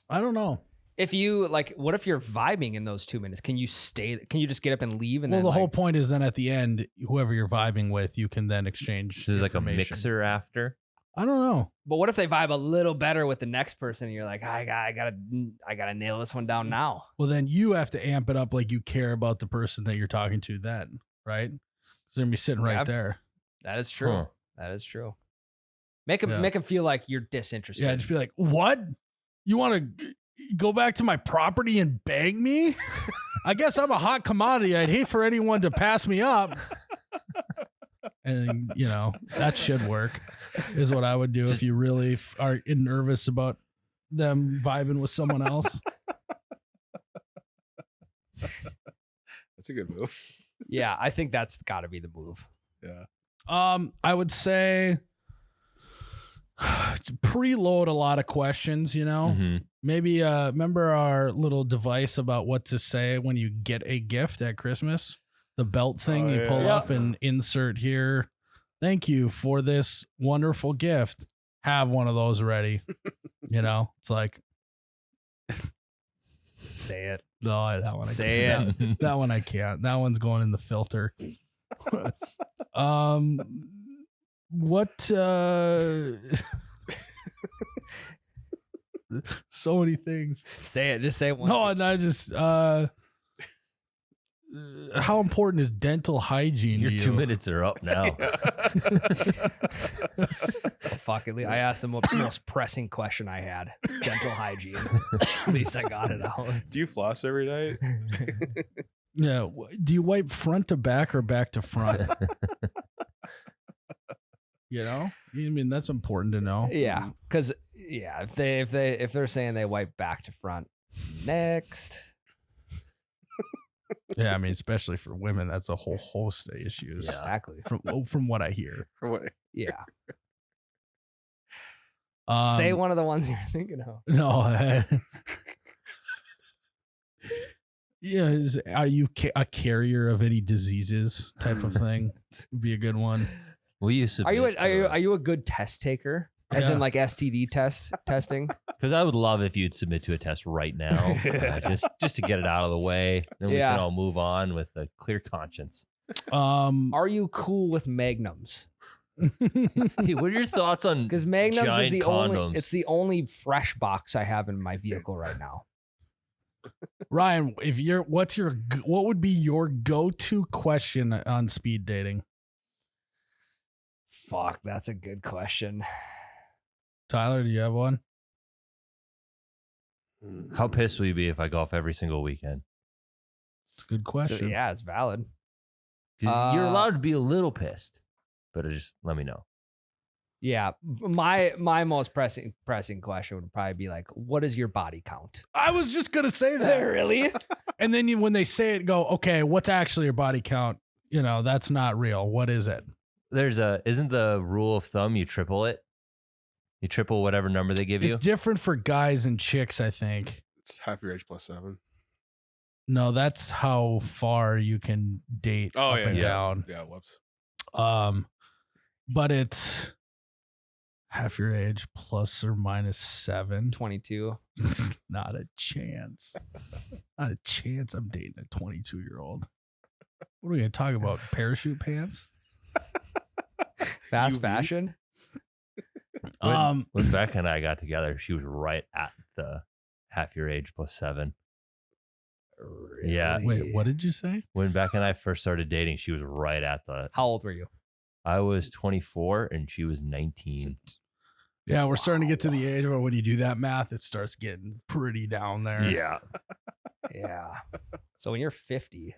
[SPEAKER 1] I don't know.
[SPEAKER 2] If you like, what if you're vibing in those 2 minutes? Can you stay? Can you just get up and leave? And
[SPEAKER 1] Well,
[SPEAKER 2] then,
[SPEAKER 1] the whole
[SPEAKER 2] like,
[SPEAKER 1] point is then at the end, whoever you're vibing with, you can then exchange.
[SPEAKER 3] This is like a
[SPEAKER 1] information.
[SPEAKER 3] mixer after.
[SPEAKER 1] I don't know.
[SPEAKER 2] But what if they vibe a little better with the next person? And you're like, I gotta nail this one down now.
[SPEAKER 1] Well, then you have to amp it up like you care about the person that you're talking to then, right? Because they're going to be sitting right
[SPEAKER 2] Okay.
[SPEAKER 1] there.
[SPEAKER 2] That is true.
[SPEAKER 3] Huh.
[SPEAKER 2] That is true. Make them
[SPEAKER 1] Yeah.
[SPEAKER 2] feel like you're disinterested.
[SPEAKER 1] Yeah, just be like, what? You want to go back to my property and bang me? I guess I'm a hot commodity. I'd hate for anyone to pass me up. And, you know, that should work, is what I would do if you really are nervous about them vibing with someone else.
[SPEAKER 4] That's a good move.
[SPEAKER 2] Yeah, I think that's got to be the move.
[SPEAKER 4] Yeah.
[SPEAKER 1] I would say preload a lot of questions, you know?
[SPEAKER 3] Mhm.
[SPEAKER 1] Maybe remember our little device about what to say when you get a gift at Christmas? The belt thing
[SPEAKER 4] Oh,
[SPEAKER 1] you
[SPEAKER 4] yeah.
[SPEAKER 1] pull
[SPEAKER 2] Yeah.
[SPEAKER 1] up and insert here. Thank you for this wonderful gift. Have one of those ready. You know, it's like,
[SPEAKER 2] Say it.
[SPEAKER 1] no, that one I
[SPEAKER 2] Say
[SPEAKER 1] can't. That one I can't. That one's going in the filter. What so many things.
[SPEAKER 2] Say it. Just say one.
[SPEAKER 1] No, and I just how important is dental hygiene
[SPEAKER 3] Your
[SPEAKER 1] to you?
[SPEAKER 3] 2 minutes are up now.
[SPEAKER 2] Oh, fuck it. I asked them what the most pressing question I had. Dental hygiene. At least I got it out.
[SPEAKER 4] Do you floss every night?
[SPEAKER 1] Yeah, do you wipe front to back or back to front? You know? I mean, that's important to know.
[SPEAKER 2] Yeah, because if they're saying they wipe back to front, next.
[SPEAKER 1] Yeah, I mean, especially for women, that's a whole host of issues.
[SPEAKER 2] Exactly.
[SPEAKER 1] From what I hear.
[SPEAKER 4] Or what?
[SPEAKER 2] Yeah.
[SPEAKER 1] Um,
[SPEAKER 2] Say one of the ones you're thinking of.
[SPEAKER 1] No. Yeah, are you a carrier of any diseases? Type of thing would be a good one.
[SPEAKER 3] Will you
[SPEAKER 2] Are
[SPEAKER 3] submit
[SPEAKER 2] you
[SPEAKER 3] to
[SPEAKER 2] are you a good test taker? As
[SPEAKER 1] Yeah.
[SPEAKER 2] in like STD testing.
[SPEAKER 3] Because I would love if you'd submit to a test right now, just to get it out of the way. Then we
[SPEAKER 2] Yeah.
[SPEAKER 3] can all move on with a clear conscience.
[SPEAKER 2] Are you cool with magnums?
[SPEAKER 3] Hey, what are your thoughts on
[SPEAKER 2] Because magnums is
[SPEAKER 3] giant
[SPEAKER 2] the
[SPEAKER 3] condoms?
[SPEAKER 2] only. It's the only fresh box I have in my vehicle right now.
[SPEAKER 1] Ryan, what would be your go-to question on speed dating?
[SPEAKER 2] Fuck, that's a good question.
[SPEAKER 1] Tyler, do you have one?
[SPEAKER 3] How pissed will you be if I golf every single weekend?
[SPEAKER 1] It's a good
[SPEAKER 2] So,
[SPEAKER 1] question.
[SPEAKER 2] yeah, it's valid.
[SPEAKER 3] 'Cause you're allowed to be a little pissed, but just let me know.
[SPEAKER 2] Yeah, my most pressing question would probably be like, what is your body count?
[SPEAKER 1] I was just gonna say that.
[SPEAKER 2] Really?
[SPEAKER 1] And then when they say it, go, okay, what's actually your body count? That's not real. What is it?
[SPEAKER 3] Isn't the rule of thumb you triple it? You triple whatever number they give you.
[SPEAKER 1] It's different for guys and chicks, I think.
[SPEAKER 4] It's half your age plus 7.
[SPEAKER 1] No, that's how far you can date
[SPEAKER 4] Oh,
[SPEAKER 1] up
[SPEAKER 4] yeah,
[SPEAKER 1] and
[SPEAKER 4] yeah.
[SPEAKER 1] down.
[SPEAKER 4] Yeah, whoops.
[SPEAKER 1] But it's half your age plus or minus 7.
[SPEAKER 2] 22.
[SPEAKER 1] Not a chance. Not a chance I'm dating a 22-year-old. What are we going to talk about? Parachute pants?
[SPEAKER 2] Fast
[SPEAKER 4] UV?
[SPEAKER 2] fashion?
[SPEAKER 3] When Becca and I got together, she was right at the half your age plus 7. Yeah.
[SPEAKER 1] Wait, what did you say?
[SPEAKER 3] When Becca and I first started dating, she was right at the.
[SPEAKER 2] How old were you?
[SPEAKER 3] I was 24 and she was 19.
[SPEAKER 1] Yeah, we're starting to get to the age where when you do that math, it starts getting pretty down there.
[SPEAKER 3] Yeah.
[SPEAKER 2] Yeah. So when you're 50,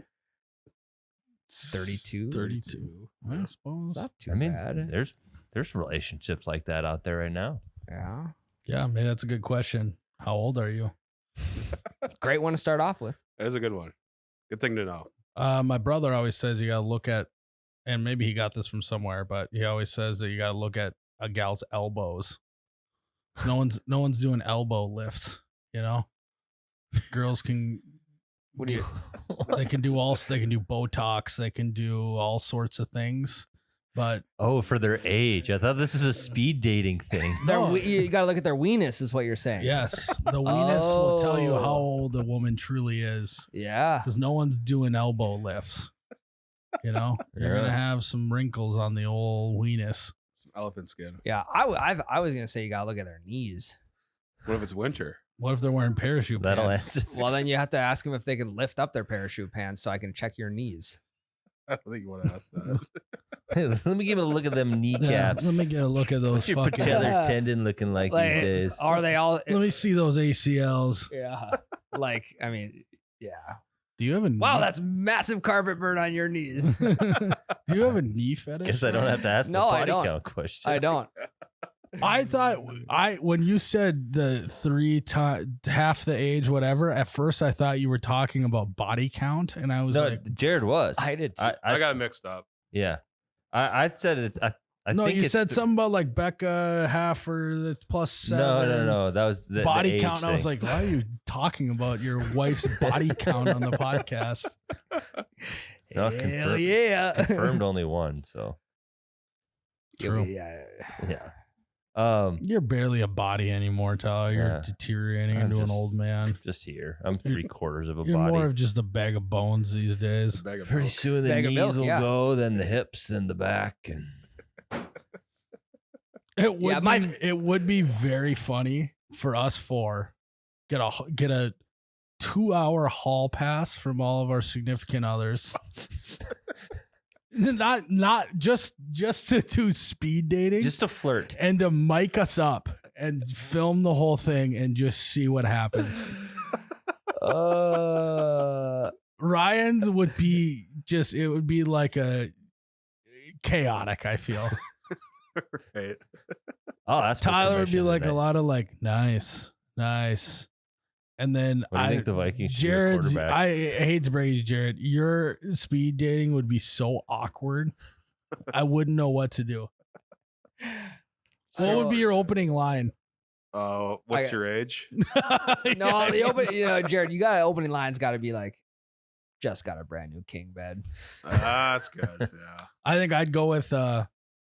[SPEAKER 2] 32?
[SPEAKER 1] 32. I suppose.
[SPEAKER 2] Not too
[SPEAKER 3] I mean,
[SPEAKER 2] bad.
[SPEAKER 3] there's relationships like that out there right now.
[SPEAKER 2] Yeah.
[SPEAKER 1] Yeah, maybe that's a good question. How old are you?
[SPEAKER 2] Great one to start off with.
[SPEAKER 4] That is a good one. Good thing to know.
[SPEAKER 1] My brother always says you got to look at, and maybe he got this from somewhere, but he always says that you got to look at a gal's elbows. No one's doing elbow lifts, Girls can
[SPEAKER 2] What do you?
[SPEAKER 1] they can do Botox, they can do all sorts of things, but
[SPEAKER 3] Oh, for their age. I thought this is a speed dating thing.
[SPEAKER 1] No.
[SPEAKER 2] You got to look at their weenus, is what you're saying.
[SPEAKER 1] yes, the weenus will tell you how
[SPEAKER 2] Oh.
[SPEAKER 1] old a woman truly is
[SPEAKER 2] Yeah.
[SPEAKER 1] because no one's doing elbow lifts. You're gonna have some wrinkles on the old weenus.
[SPEAKER 4] Elephant skin.
[SPEAKER 2] Yeah. I was gonna say you gotta look at their knees.
[SPEAKER 4] What if it's winter?
[SPEAKER 1] What if they're wearing parachute
[SPEAKER 3] That'll
[SPEAKER 1] pants?
[SPEAKER 3] answer.
[SPEAKER 2] Well, then you have to ask them if they can lift up their parachute pants so I can check your knees.
[SPEAKER 4] I don't think you want to ask that.
[SPEAKER 3] Hey, let me give it a look at them
[SPEAKER 1] Yeah,
[SPEAKER 3] kneecaps.
[SPEAKER 1] let me get a look at those
[SPEAKER 3] What's your
[SPEAKER 1] fucking.
[SPEAKER 3] patellar
[SPEAKER 2] Yeah.
[SPEAKER 3] tendon looking like these days?
[SPEAKER 2] Are they all?
[SPEAKER 1] Let me see those ACLs.
[SPEAKER 2] Yeah. Like, I mean, yeah.
[SPEAKER 1] Do you have a
[SPEAKER 2] Wow,
[SPEAKER 1] knee?
[SPEAKER 2] that's massive carpet burn on your knees.
[SPEAKER 1] Do you have a knee fetish?
[SPEAKER 3] Guess I don't have to ask
[SPEAKER 2] No,
[SPEAKER 3] the
[SPEAKER 2] I
[SPEAKER 3] body
[SPEAKER 2] don't.
[SPEAKER 3] count question.
[SPEAKER 2] I don't.
[SPEAKER 1] I thought when you said the 3 times half the age, whatever. At first, I thought you were talking about body count, and I was
[SPEAKER 3] No,
[SPEAKER 1] like,
[SPEAKER 3] Jared was.
[SPEAKER 2] I did too.
[SPEAKER 4] I got it mixed up.
[SPEAKER 3] Yeah. I said it's. I
[SPEAKER 1] "No,
[SPEAKER 3] think
[SPEAKER 1] you
[SPEAKER 3] it's
[SPEAKER 1] said something about like Becca half or the plus 7."
[SPEAKER 3] No. That was the
[SPEAKER 1] Body
[SPEAKER 3] the age
[SPEAKER 1] count. And I was
[SPEAKER 3] thing.
[SPEAKER 1] like, why are you talking about your wife's body count on the podcast?
[SPEAKER 3] No,
[SPEAKER 2] Hell yeah.
[SPEAKER 3] confirmed only one. So
[SPEAKER 1] True.
[SPEAKER 2] Yeah.
[SPEAKER 3] yeah.
[SPEAKER 1] You're barely a body anymore, Tyler. You're
[SPEAKER 3] Yeah.
[SPEAKER 1] deteriorating
[SPEAKER 3] I'm
[SPEAKER 1] into an
[SPEAKER 3] just-
[SPEAKER 1] old man.
[SPEAKER 3] Just here. I'm 3/4 of a
[SPEAKER 1] You're
[SPEAKER 3] body.
[SPEAKER 1] more of just a bag of bones these days.
[SPEAKER 4] Bag of
[SPEAKER 3] Pretty
[SPEAKER 4] milk.
[SPEAKER 3] soon the
[SPEAKER 2] Bag of
[SPEAKER 3] knees
[SPEAKER 2] milk,
[SPEAKER 3] will
[SPEAKER 2] yeah.
[SPEAKER 3] go, then the hips, then the back, and
[SPEAKER 1] It would
[SPEAKER 2] Yeah,
[SPEAKER 1] be,
[SPEAKER 2] my-
[SPEAKER 1] it would be very funny for us four get a 2-hour hall pass from all of our significant others. not just to do speed dating,
[SPEAKER 3] just to flirt.
[SPEAKER 1] and to mic us up and film the whole thing and just see what happens. Ryan's would be it would be like a chaotic, I feel.
[SPEAKER 4] Right.
[SPEAKER 3] Oh, that's
[SPEAKER 1] Tyler would be like a lot of like nice. And then
[SPEAKER 3] What do you think the Vikings should do at
[SPEAKER 1] Jared's
[SPEAKER 3] quarterback?
[SPEAKER 1] I hate to break it, Jared. Your speed dating would be so awkward. I wouldn't know what to do. What would be your opening line?
[SPEAKER 4] What's
[SPEAKER 2] I-
[SPEAKER 4] your age?
[SPEAKER 2] No, the open, Jared, you got opening line's got to be like, just got a brand new king bed.
[SPEAKER 4] That's good. Yeah.
[SPEAKER 1] I think I'd go with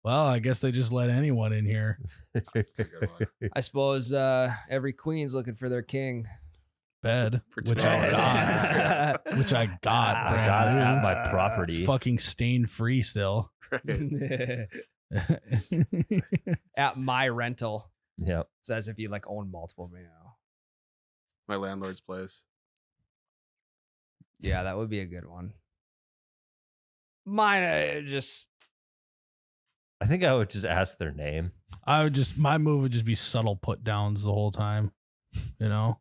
[SPEAKER 1] Well, I guess they just let anyone in here.
[SPEAKER 4] That's a good one.
[SPEAKER 2] I suppose every queen's looking for their king.
[SPEAKER 1] Bed,
[SPEAKER 4] Pretty
[SPEAKER 1] which I
[SPEAKER 4] bad.
[SPEAKER 1] got. Which I got.
[SPEAKER 3] I
[SPEAKER 1] brand
[SPEAKER 3] got it
[SPEAKER 1] new.
[SPEAKER 3] at my property.
[SPEAKER 1] It's fucking stain free still.
[SPEAKER 4] Right.
[SPEAKER 2] At my rental.
[SPEAKER 3] Yep.
[SPEAKER 2] So as if you like own multiple, you know.
[SPEAKER 4] My landlord's place.
[SPEAKER 2] Yeah, that would be a good one. Mine
[SPEAKER 3] I think I would just ask their name.
[SPEAKER 1] My move would just be subtle put downs the whole time. You know?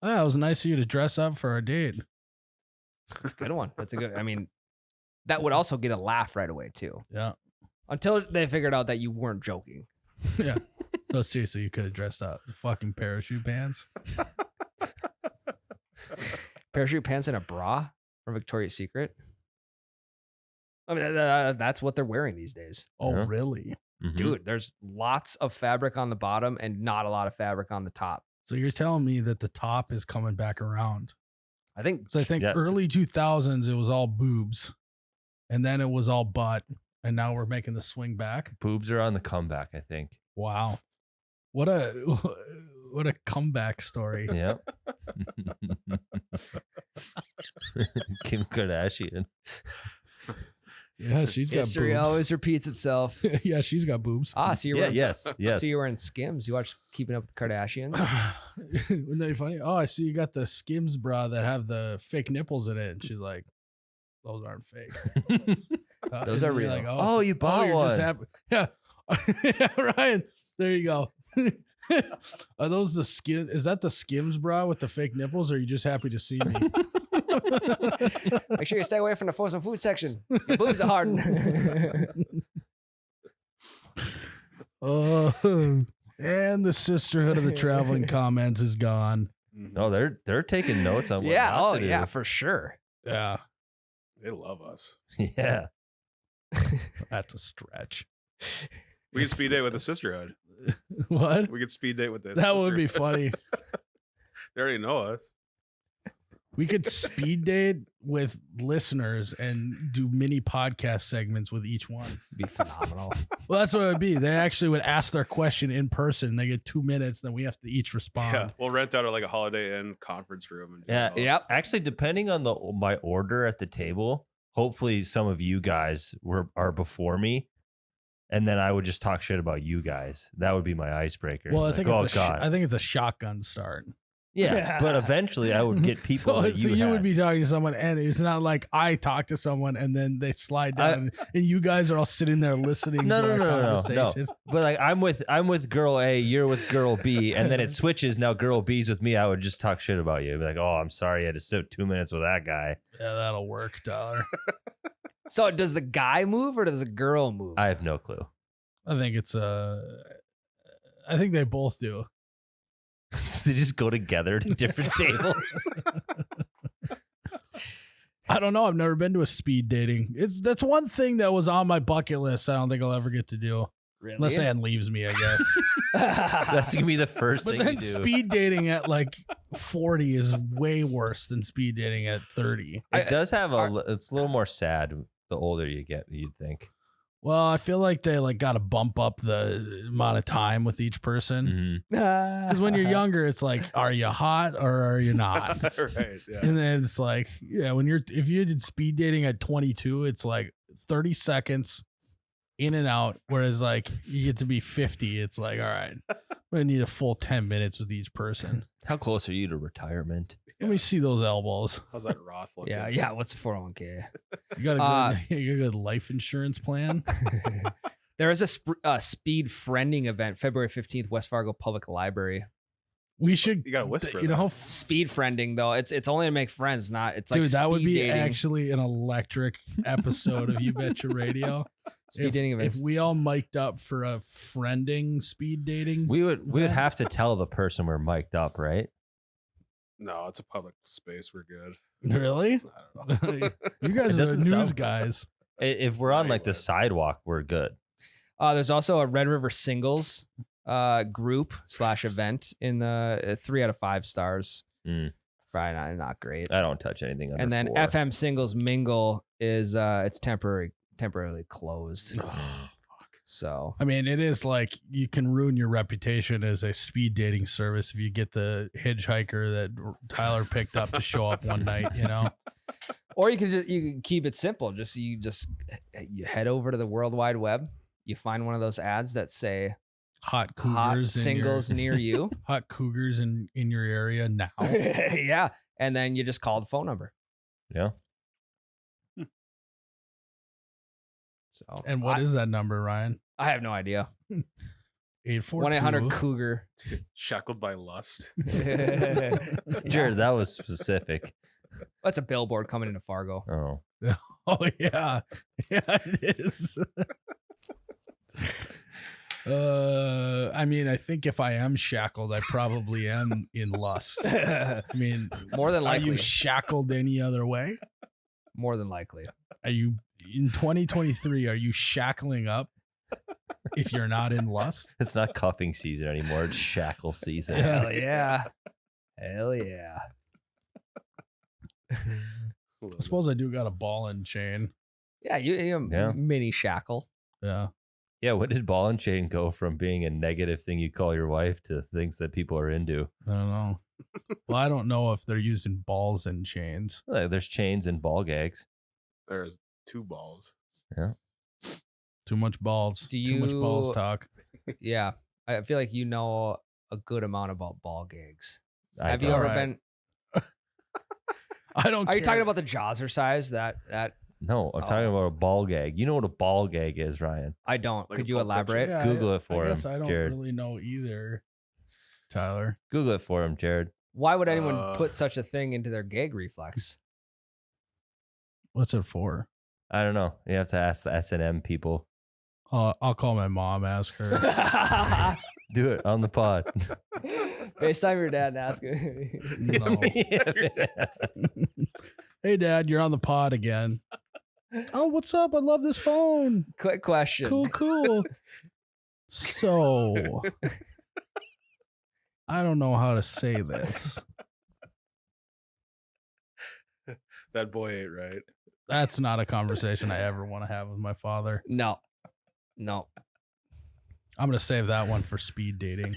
[SPEAKER 1] Oh, it was nice of you to dress up for our date.
[SPEAKER 2] That's a good one. That's a good. I mean, that would also get a laugh right away too.
[SPEAKER 1] Yeah.
[SPEAKER 2] Until they figured out that you weren't joking.
[SPEAKER 1] Yeah. No, seriously, you could have dressed up. Fucking parachute pants.
[SPEAKER 2] Parachute pants and a bra from Victoria's Secret. I mean, that's what they're wearing these days.
[SPEAKER 1] Oh,
[SPEAKER 3] Yeah.
[SPEAKER 1] really?
[SPEAKER 3] Mhm.
[SPEAKER 2] Dude, there's lots of fabric on the bottom and not a lot of fabric on the top.
[SPEAKER 1] So you're telling me that the top is coming back around?
[SPEAKER 2] I think
[SPEAKER 1] So I think
[SPEAKER 3] Yes.
[SPEAKER 1] early 2000s, it was all boobs. And then it was all butt. And now we're making the swing back.
[SPEAKER 3] Boobs are on the comeback, I think.
[SPEAKER 1] Wow. What a comeback story.
[SPEAKER 3] Yep. Kim Kardashian.
[SPEAKER 1] Yeah, she's got
[SPEAKER 2] history
[SPEAKER 1] boobs.
[SPEAKER 2] always repeats itself.
[SPEAKER 1] Yeah, she's got boobs.
[SPEAKER 2] So you're
[SPEAKER 3] Yeah,
[SPEAKER 2] wearing,
[SPEAKER 3] yes, yes.
[SPEAKER 2] So you're wearing Skims. You watch Keeping Up with the Kardashians.
[SPEAKER 1] Wouldn't that be funny? Oh, I see you got the Skims bra that have the fake nipples in it. And she's like, those aren't fake.
[SPEAKER 2] Those are
[SPEAKER 1] and you're
[SPEAKER 2] real.
[SPEAKER 3] Oh, you bought
[SPEAKER 1] you're just
[SPEAKER 3] one.
[SPEAKER 1] happy. Yeah. Yeah, Ryan, there you go. Are those the skin? Is that the Skims bra with the fake nipples? Or are you just happy to see me?
[SPEAKER 2] Make sure you stay away from the frozen food section. Your boobs are hardened.
[SPEAKER 1] Oh, and the sisterhood of the traveling comments is gone.
[SPEAKER 4] Mhm.
[SPEAKER 3] No, they're taking notes on what
[SPEAKER 2] Yeah.
[SPEAKER 3] not
[SPEAKER 2] Oh,
[SPEAKER 3] to do.
[SPEAKER 2] yeah, for sure.
[SPEAKER 1] Yeah,
[SPEAKER 4] They love us.
[SPEAKER 3] Yeah.
[SPEAKER 1] that's a stretch.
[SPEAKER 4] We could speed date with the sisterhood.
[SPEAKER 1] What?
[SPEAKER 4] We could speed date with this.
[SPEAKER 1] That would be funny.
[SPEAKER 4] They already know us.
[SPEAKER 1] We could speed date with listeners and do mini podcast segments with each one.
[SPEAKER 2] It'd be phenomenal.
[SPEAKER 1] Well, that's what it would be. They actually would ask their question in person. They get 2 minutes, then we have to each respond.
[SPEAKER 4] Yeah, we'll rent out like a Holiday Inn conference room. And do
[SPEAKER 3] Yeah.
[SPEAKER 4] it all.
[SPEAKER 2] Yep.
[SPEAKER 3] Actually, depending on my order at the table, hopefully some of you guys are before me, and then I would just talk shit about you guys. That would be my icebreaker.
[SPEAKER 1] Well, I
[SPEAKER 3] Like,
[SPEAKER 1] think
[SPEAKER 3] oh,
[SPEAKER 1] it's
[SPEAKER 3] God.
[SPEAKER 1] I think it's a shotgun start.
[SPEAKER 3] Yeah, but eventually I would get people
[SPEAKER 1] So,
[SPEAKER 3] that
[SPEAKER 1] so
[SPEAKER 3] you
[SPEAKER 1] you would
[SPEAKER 3] had.
[SPEAKER 1] be talking to someone, and it's not like I talk to someone and then they slide down, and you guys are all sitting there listening.
[SPEAKER 3] No,
[SPEAKER 1] to our
[SPEAKER 3] no, no, no, no.
[SPEAKER 1] conversation.
[SPEAKER 3] But like I'm with girl A, you're with girl B, and then it switches. Now girl B's with me. I would just talk shit about you. Be like, oh, I'm sorry, I had to sit 2 minutes with that guy.
[SPEAKER 1] Yeah, that'll work, Tyler.
[SPEAKER 2] So does the guy move or does the girl move?
[SPEAKER 3] I have no clue.
[SPEAKER 1] I think it's I think they both do.
[SPEAKER 3] They just go together to different tables.
[SPEAKER 1] I don't know. I've never been to a speed dating. That's one thing that was on my bucket list. I don't think I'll ever get to do,
[SPEAKER 2] Really?
[SPEAKER 1] unless Ann leaves me, I guess.
[SPEAKER 3] That's gonna be the first
[SPEAKER 1] But
[SPEAKER 3] thing
[SPEAKER 1] then
[SPEAKER 3] you do.
[SPEAKER 1] speed dating at like 40 is way worse than speed dating at 30.
[SPEAKER 3] It does have it's a little more sad the older you get, you'd think.
[SPEAKER 1] Well, I feel like they like got to bump up the amount of time with each person.
[SPEAKER 3] Mhm.
[SPEAKER 1] Because when you're younger, it's like, are you hot or are you not?
[SPEAKER 4] Right. Yeah.
[SPEAKER 1] And then it's like, yeah, if you did speed dating at 22, it's like 30 seconds in and out. Whereas like you get to be 50, it's like, all right, I'm gonna need a full 10 minutes with each person.
[SPEAKER 3] How close are you to retirement?
[SPEAKER 1] Let me see those elbows.
[SPEAKER 4] How's that Roth looking?
[SPEAKER 2] Yeah. What's a 401k?
[SPEAKER 1] You got a good, you got a good life insurance plan.
[SPEAKER 2] There is a speed friending event February 15th, West Fargo Public Library.
[SPEAKER 1] We should,
[SPEAKER 4] You gotta whisper
[SPEAKER 1] you
[SPEAKER 4] that.
[SPEAKER 1] know,
[SPEAKER 2] Speed friending though, it's only to make friends, not it's like
[SPEAKER 1] dude, that would
[SPEAKER 2] speed
[SPEAKER 1] be
[SPEAKER 2] dating.
[SPEAKER 1] actually an electric episode of You Betcha Radio.
[SPEAKER 2] Speed dating events.
[SPEAKER 1] If we all mic'd up for a friending speed dating,
[SPEAKER 3] We would
[SPEAKER 1] event?
[SPEAKER 3] have to tell the person we're mic'd up, right?
[SPEAKER 4] No, it's a public space. We're good.
[SPEAKER 1] Really?
[SPEAKER 4] I don't know.
[SPEAKER 1] You guys
[SPEAKER 3] It
[SPEAKER 1] are the
[SPEAKER 3] doesn't
[SPEAKER 1] news
[SPEAKER 3] sound-
[SPEAKER 1] guys.
[SPEAKER 3] If we're on
[SPEAKER 4] Right,
[SPEAKER 3] like the
[SPEAKER 4] right.
[SPEAKER 3] sidewalk, we're good.
[SPEAKER 2] There's also a Red River Singles group / event in the 3 out of 5 stars.
[SPEAKER 3] Mm.
[SPEAKER 2] Probably not great.
[SPEAKER 3] I don't touch anything under
[SPEAKER 2] And then
[SPEAKER 3] 4.
[SPEAKER 2] FM Singles Mingle is it's temporarily closed. So,
[SPEAKER 1] I mean, it is like you can ruin your reputation as a speed dating service if you get the hitchhiker that Tyler picked up to show up one night, you know?
[SPEAKER 2] or you can keep it simple. You head over to the World Wide Web. You find one of those ads that say
[SPEAKER 1] Hot cougars,
[SPEAKER 2] hot singles near you.
[SPEAKER 1] hot cougars in your area now.
[SPEAKER 2] Yeah. And then you just call the phone number.
[SPEAKER 3] Yeah.
[SPEAKER 2] So,
[SPEAKER 1] And what is that number, Ryan?
[SPEAKER 2] I have no idea.
[SPEAKER 1] 842
[SPEAKER 2] 1-800-COUGAR.
[SPEAKER 4] Shackled by lust.
[SPEAKER 3] Jared, that was specific.
[SPEAKER 2] That's a billboard coming into Fargo.
[SPEAKER 3] Oh.
[SPEAKER 1] Oh yeah, yeah, it is. I mean, I think if I am shackled, I probably am in lust. I mean,
[SPEAKER 2] More than
[SPEAKER 1] are
[SPEAKER 2] likely.
[SPEAKER 1] you shackled any other way?
[SPEAKER 2] More than likely.
[SPEAKER 1] Are you in 2023? Are you shackling up if you're not in lust?
[SPEAKER 3] It's not cuffing season anymore. It's shackle season.
[SPEAKER 1] Yeah.
[SPEAKER 2] Hell yeah. Hell yeah.
[SPEAKER 1] I suppose I do got a ball and chain.
[SPEAKER 2] Yeah, you
[SPEAKER 3] Yeah.
[SPEAKER 2] mini shackle.
[SPEAKER 1] Yeah.
[SPEAKER 3] Yeah, what did ball and chain go from being a negative thing you call your wife to things that people are into?
[SPEAKER 1] I don't know. Well, I don't know if they're using balls and chains.
[SPEAKER 3] There's chains and ball gags.
[SPEAKER 4] There's 2 balls.
[SPEAKER 1] Too much balls.
[SPEAKER 2] Do
[SPEAKER 1] Too much balls
[SPEAKER 2] you-
[SPEAKER 1] talk.
[SPEAKER 2] Yeah. I feel like you know a good amount about ball gigs.
[SPEAKER 3] I
[SPEAKER 2] Have you
[SPEAKER 3] don't.
[SPEAKER 2] ever
[SPEAKER 1] Alright.
[SPEAKER 2] been?
[SPEAKER 1] I don't.
[SPEAKER 2] Are you
[SPEAKER 1] care.
[SPEAKER 2] talking about the Jawzrsize? That
[SPEAKER 3] No, I'm talking about a ball gag. You know what a ball gag is, Ryan?
[SPEAKER 2] I don't.
[SPEAKER 4] Like
[SPEAKER 2] Could
[SPEAKER 4] a
[SPEAKER 2] you
[SPEAKER 4] Pulp Fiction?
[SPEAKER 2] elaborate?
[SPEAKER 1] Yeah,
[SPEAKER 3] Google it for
[SPEAKER 1] I guess
[SPEAKER 3] him,
[SPEAKER 1] I don't
[SPEAKER 3] Jared.
[SPEAKER 1] really know either, Tyler.
[SPEAKER 3] Google it for him, Jared.
[SPEAKER 2] Why would anyone
[SPEAKER 4] Uh,
[SPEAKER 2] put such a thing into their gag reflex?
[SPEAKER 1] What's it for?
[SPEAKER 3] I don't know. You have to ask the S&M people.
[SPEAKER 1] I'll call my mom. Ask her.
[SPEAKER 3] Do it on the pod.
[SPEAKER 2] FaceTime your dad and ask him.
[SPEAKER 1] No. Hey, Dad, you're on the pod again. Oh, what's up? I love this phone.
[SPEAKER 2] Quick question.
[SPEAKER 1] Cool. So, I don't know how to say this.
[SPEAKER 4] That boy ain't right.
[SPEAKER 1] That's not a conversation I ever want to have with my father.
[SPEAKER 2] No.
[SPEAKER 1] I'm going to save that one for speed dating.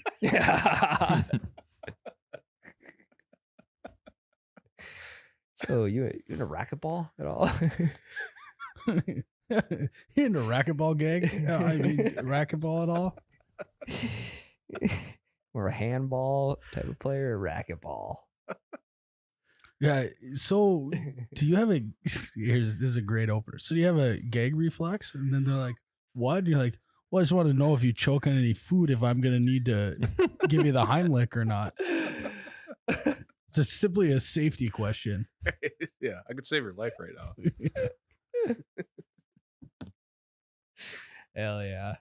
[SPEAKER 2] So you into racquetball at all?
[SPEAKER 1] You into racquetball gag? I mean, racquetball at all?
[SPEAKER 2] Or a handball type of player, or racquetball?
[SPEAKER 1] Yeah. So, do you have a? This is a great opener. So, do you have a gag reflex? And then they're like, "What?" And you're like, "Well, I just want to know if you choke on any food. If I'm gonna need to give you the Heimlich or not." It's simply a safety question.
[SPEAKER 4] Yeah, I could save your life right now.
[SPEAKER 2] Hell yeah.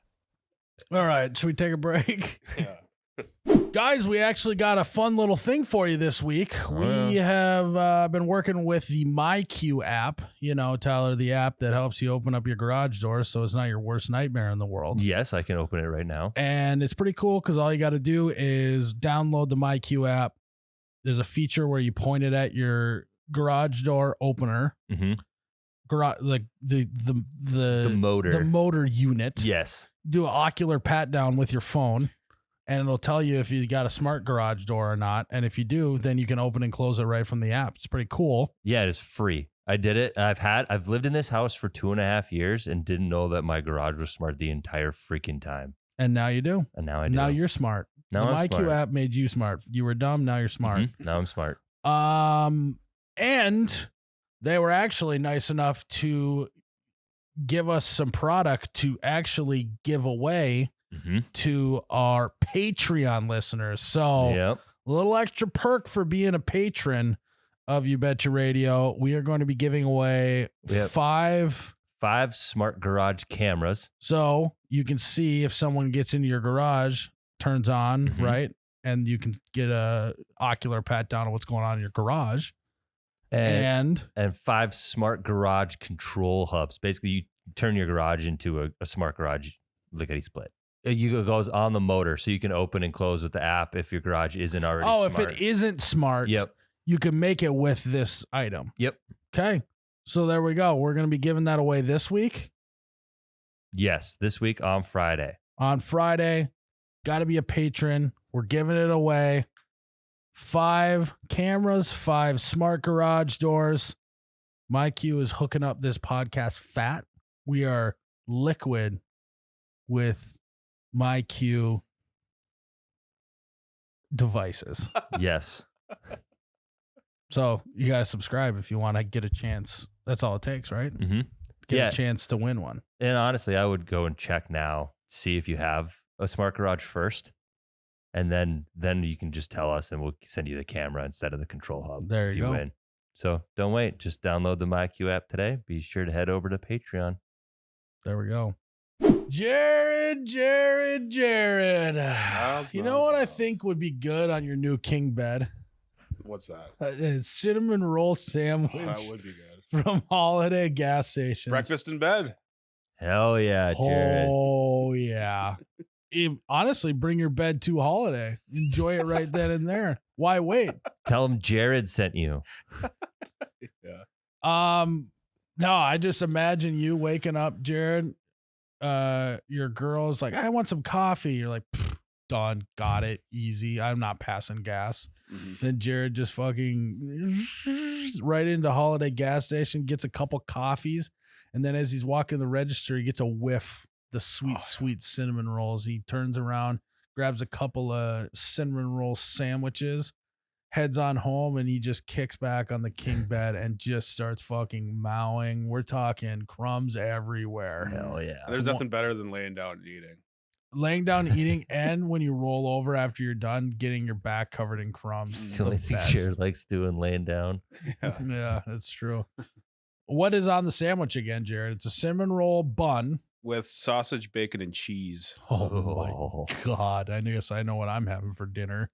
[SPEAKER 1] All right, should we take a break?
[SPEAKER 4] Yeah.
[SPEAKER 1] Guys, we actually got a fun little thing for you this week. We have been working with the MyQ app. You know, Tyler, the app that helps you open up your garage door so it's not your worst nightmare in the world.
[SPEAKER 3] Yes, I can open it right now.
[SPEAKER 1] And it's pretty cool because all you got to do is download the MyQ app. There's a feature where you point it at your garage door opener,
[SPEAKER 3] Mm-hmm.
[SPEAKER 1] like the
[SPEAKER 3] motor.
[SPEAKER 1] the motor unit.
[SPEAKER 3] Yes.
[SPEAKER 1] Do an ocular pat down with your phone, and it'll tell you if you got a smart garage door or not. And if you do, then you can open and close it right from the app. It's pretty cool.
[SPEAKER 3] Yeah, it is free. I did it. I've lived in this house for 2.5 years and didn't know that my garage was smart the entire freaking time.
[SPEAKER 1] And now you do.
[SPEAKER 3] And now I do.
[SPEAKER 1] Now you're smart.
[SPEAKER 3] Now
[SPEAKER 1] the
[SPEAKER 3] I'm
[SPEAKER 1] MyQ
[SPEAKER 3] smart.
[SPEAKER 1] app made you smart. You were dumb. Now you're smart.
[SPEAKER 3] Mhm. Now I'm smart.
[SPEAKER 1] And they were actually nice enough to give us some product to actually give away
[SPEAKER 3] Mm-hmm.
[SPEAKER 1] to our Patreon listeners. So
[SPEAKER 3] Yep.
[SPEAKER 1] a little extra perk for being a patron of You Betcha Radio. We are going to be giving away
[SPEAKER 3] Yep.
[SPEAKER 1] 5.
[SPEAKER 3] 5 smart garage cameras.
[SPEAKER 1] So you can see if someone gets into your garage, turns on,
[SPEAKER 3] Mhm.
[SPEAKER 1] right? And you can get a ocular pat down on what's going on in your garage.
[SPEAKER 3] And
[SPEAKER 1] And
[SPEAKER 3] 5 smart garage control hubs. Basically, you turn your garage into a smart garage lickety split. It goes on the motor, so you can open and close with the app if your garage isn't already smart.
[SPEAKER 1] if it isn't smart,
[SPEAKER 3] Yep.
[SPEAKER 1] you can make it with this item.
[SPEAKER 3] Yep.
[SPEAKER 1] Okay. So there we go. We're going to be giving that away this week.
[SPEAKER 3] Yes, this week on Friday.
[SPEAKER 1] On Friday, got to be a patron. We're giving it away. 5 cameras, 5 smart garage doors. My Q is hooking up this podcast fat. We are liquid with My Q devices.
[SPEAKER 3] Yes.
[SPEAKER 1] So you got to subscribe if you want to get a chance. That's all it takes, right?
[SPEAKER 3] Mm-hmm.
[SPEAKER 1] Get a chance to win one.
[SPEAKER 3] And honestly, I would go and check now, see if you have a smart garage first. And then you can just tell us and we'll send you the camera instead of the control hub.
[SPEAKER 1] There
[SPEAKER 3] if
[SPEAKER 1] you go.
[SPEAKER 3] Win. So don't wait. Just download the MyQ app today. Be sure to head over to Patreon.
[SPEAKER 1] There we go. Jared. You know what I think would be good on your new king bed?
[SPEAKER 4] What's that?
[SPEAKER 1] A cinnamon roll sandwich
[SPEAKER 4] That would be good.
[SPEAKER 1] from Holiday gas station.
[SPEAKER 4] Breakfast in bed.
[SPEAKER 3] Hell yeah, Jared.
[SPEAKER 1] Oh, yeah. Honestly, bring your bed to Holiday. Enjoy it right then and there. Why wait?
[SPEAKER 3] Tell him Jared sent you.
[SPEAKER 4] Yeah.
[SPEAKER 1] No, I just imagine you waking up, Jared. Your girl's like, I want some coffee. You're like, done, got it, easy. I'm not passing gas.
[SPEAKER 4] Mm-hmm.
[SPEAKER 1] Then Jared just fucking right into Holiday gas station, gets a couple coffees, and then as he's walking the register, he gets a whiff the sweet cinnamon rolls. He turns around, grabs a couple of cinnamon roll sandwiches, heads on home, and he just kicks back on the king bed and just starts fucking mowing. We're talking crumbs everywhere.
[SPEAKER 3] Hell yeah.
[SPEAKER 4] There's nothing better than laying down and eating.
[SPEAKER 1] Laying down eating, and when you roll over after you're done, getting your back covered in crumbs.
[SPEAKER 3] It's the only thing Jared likes doing, laying down.
[SPEAKER 1] Yeah, that's true. What is on the sandwich again, Jared? It's a cinnamon roll bun
[SPEAKER 4] with sausage, bacon, and cheese.
[SPEAKER 1] Oh my God. I guess I know what I'm having for dinner.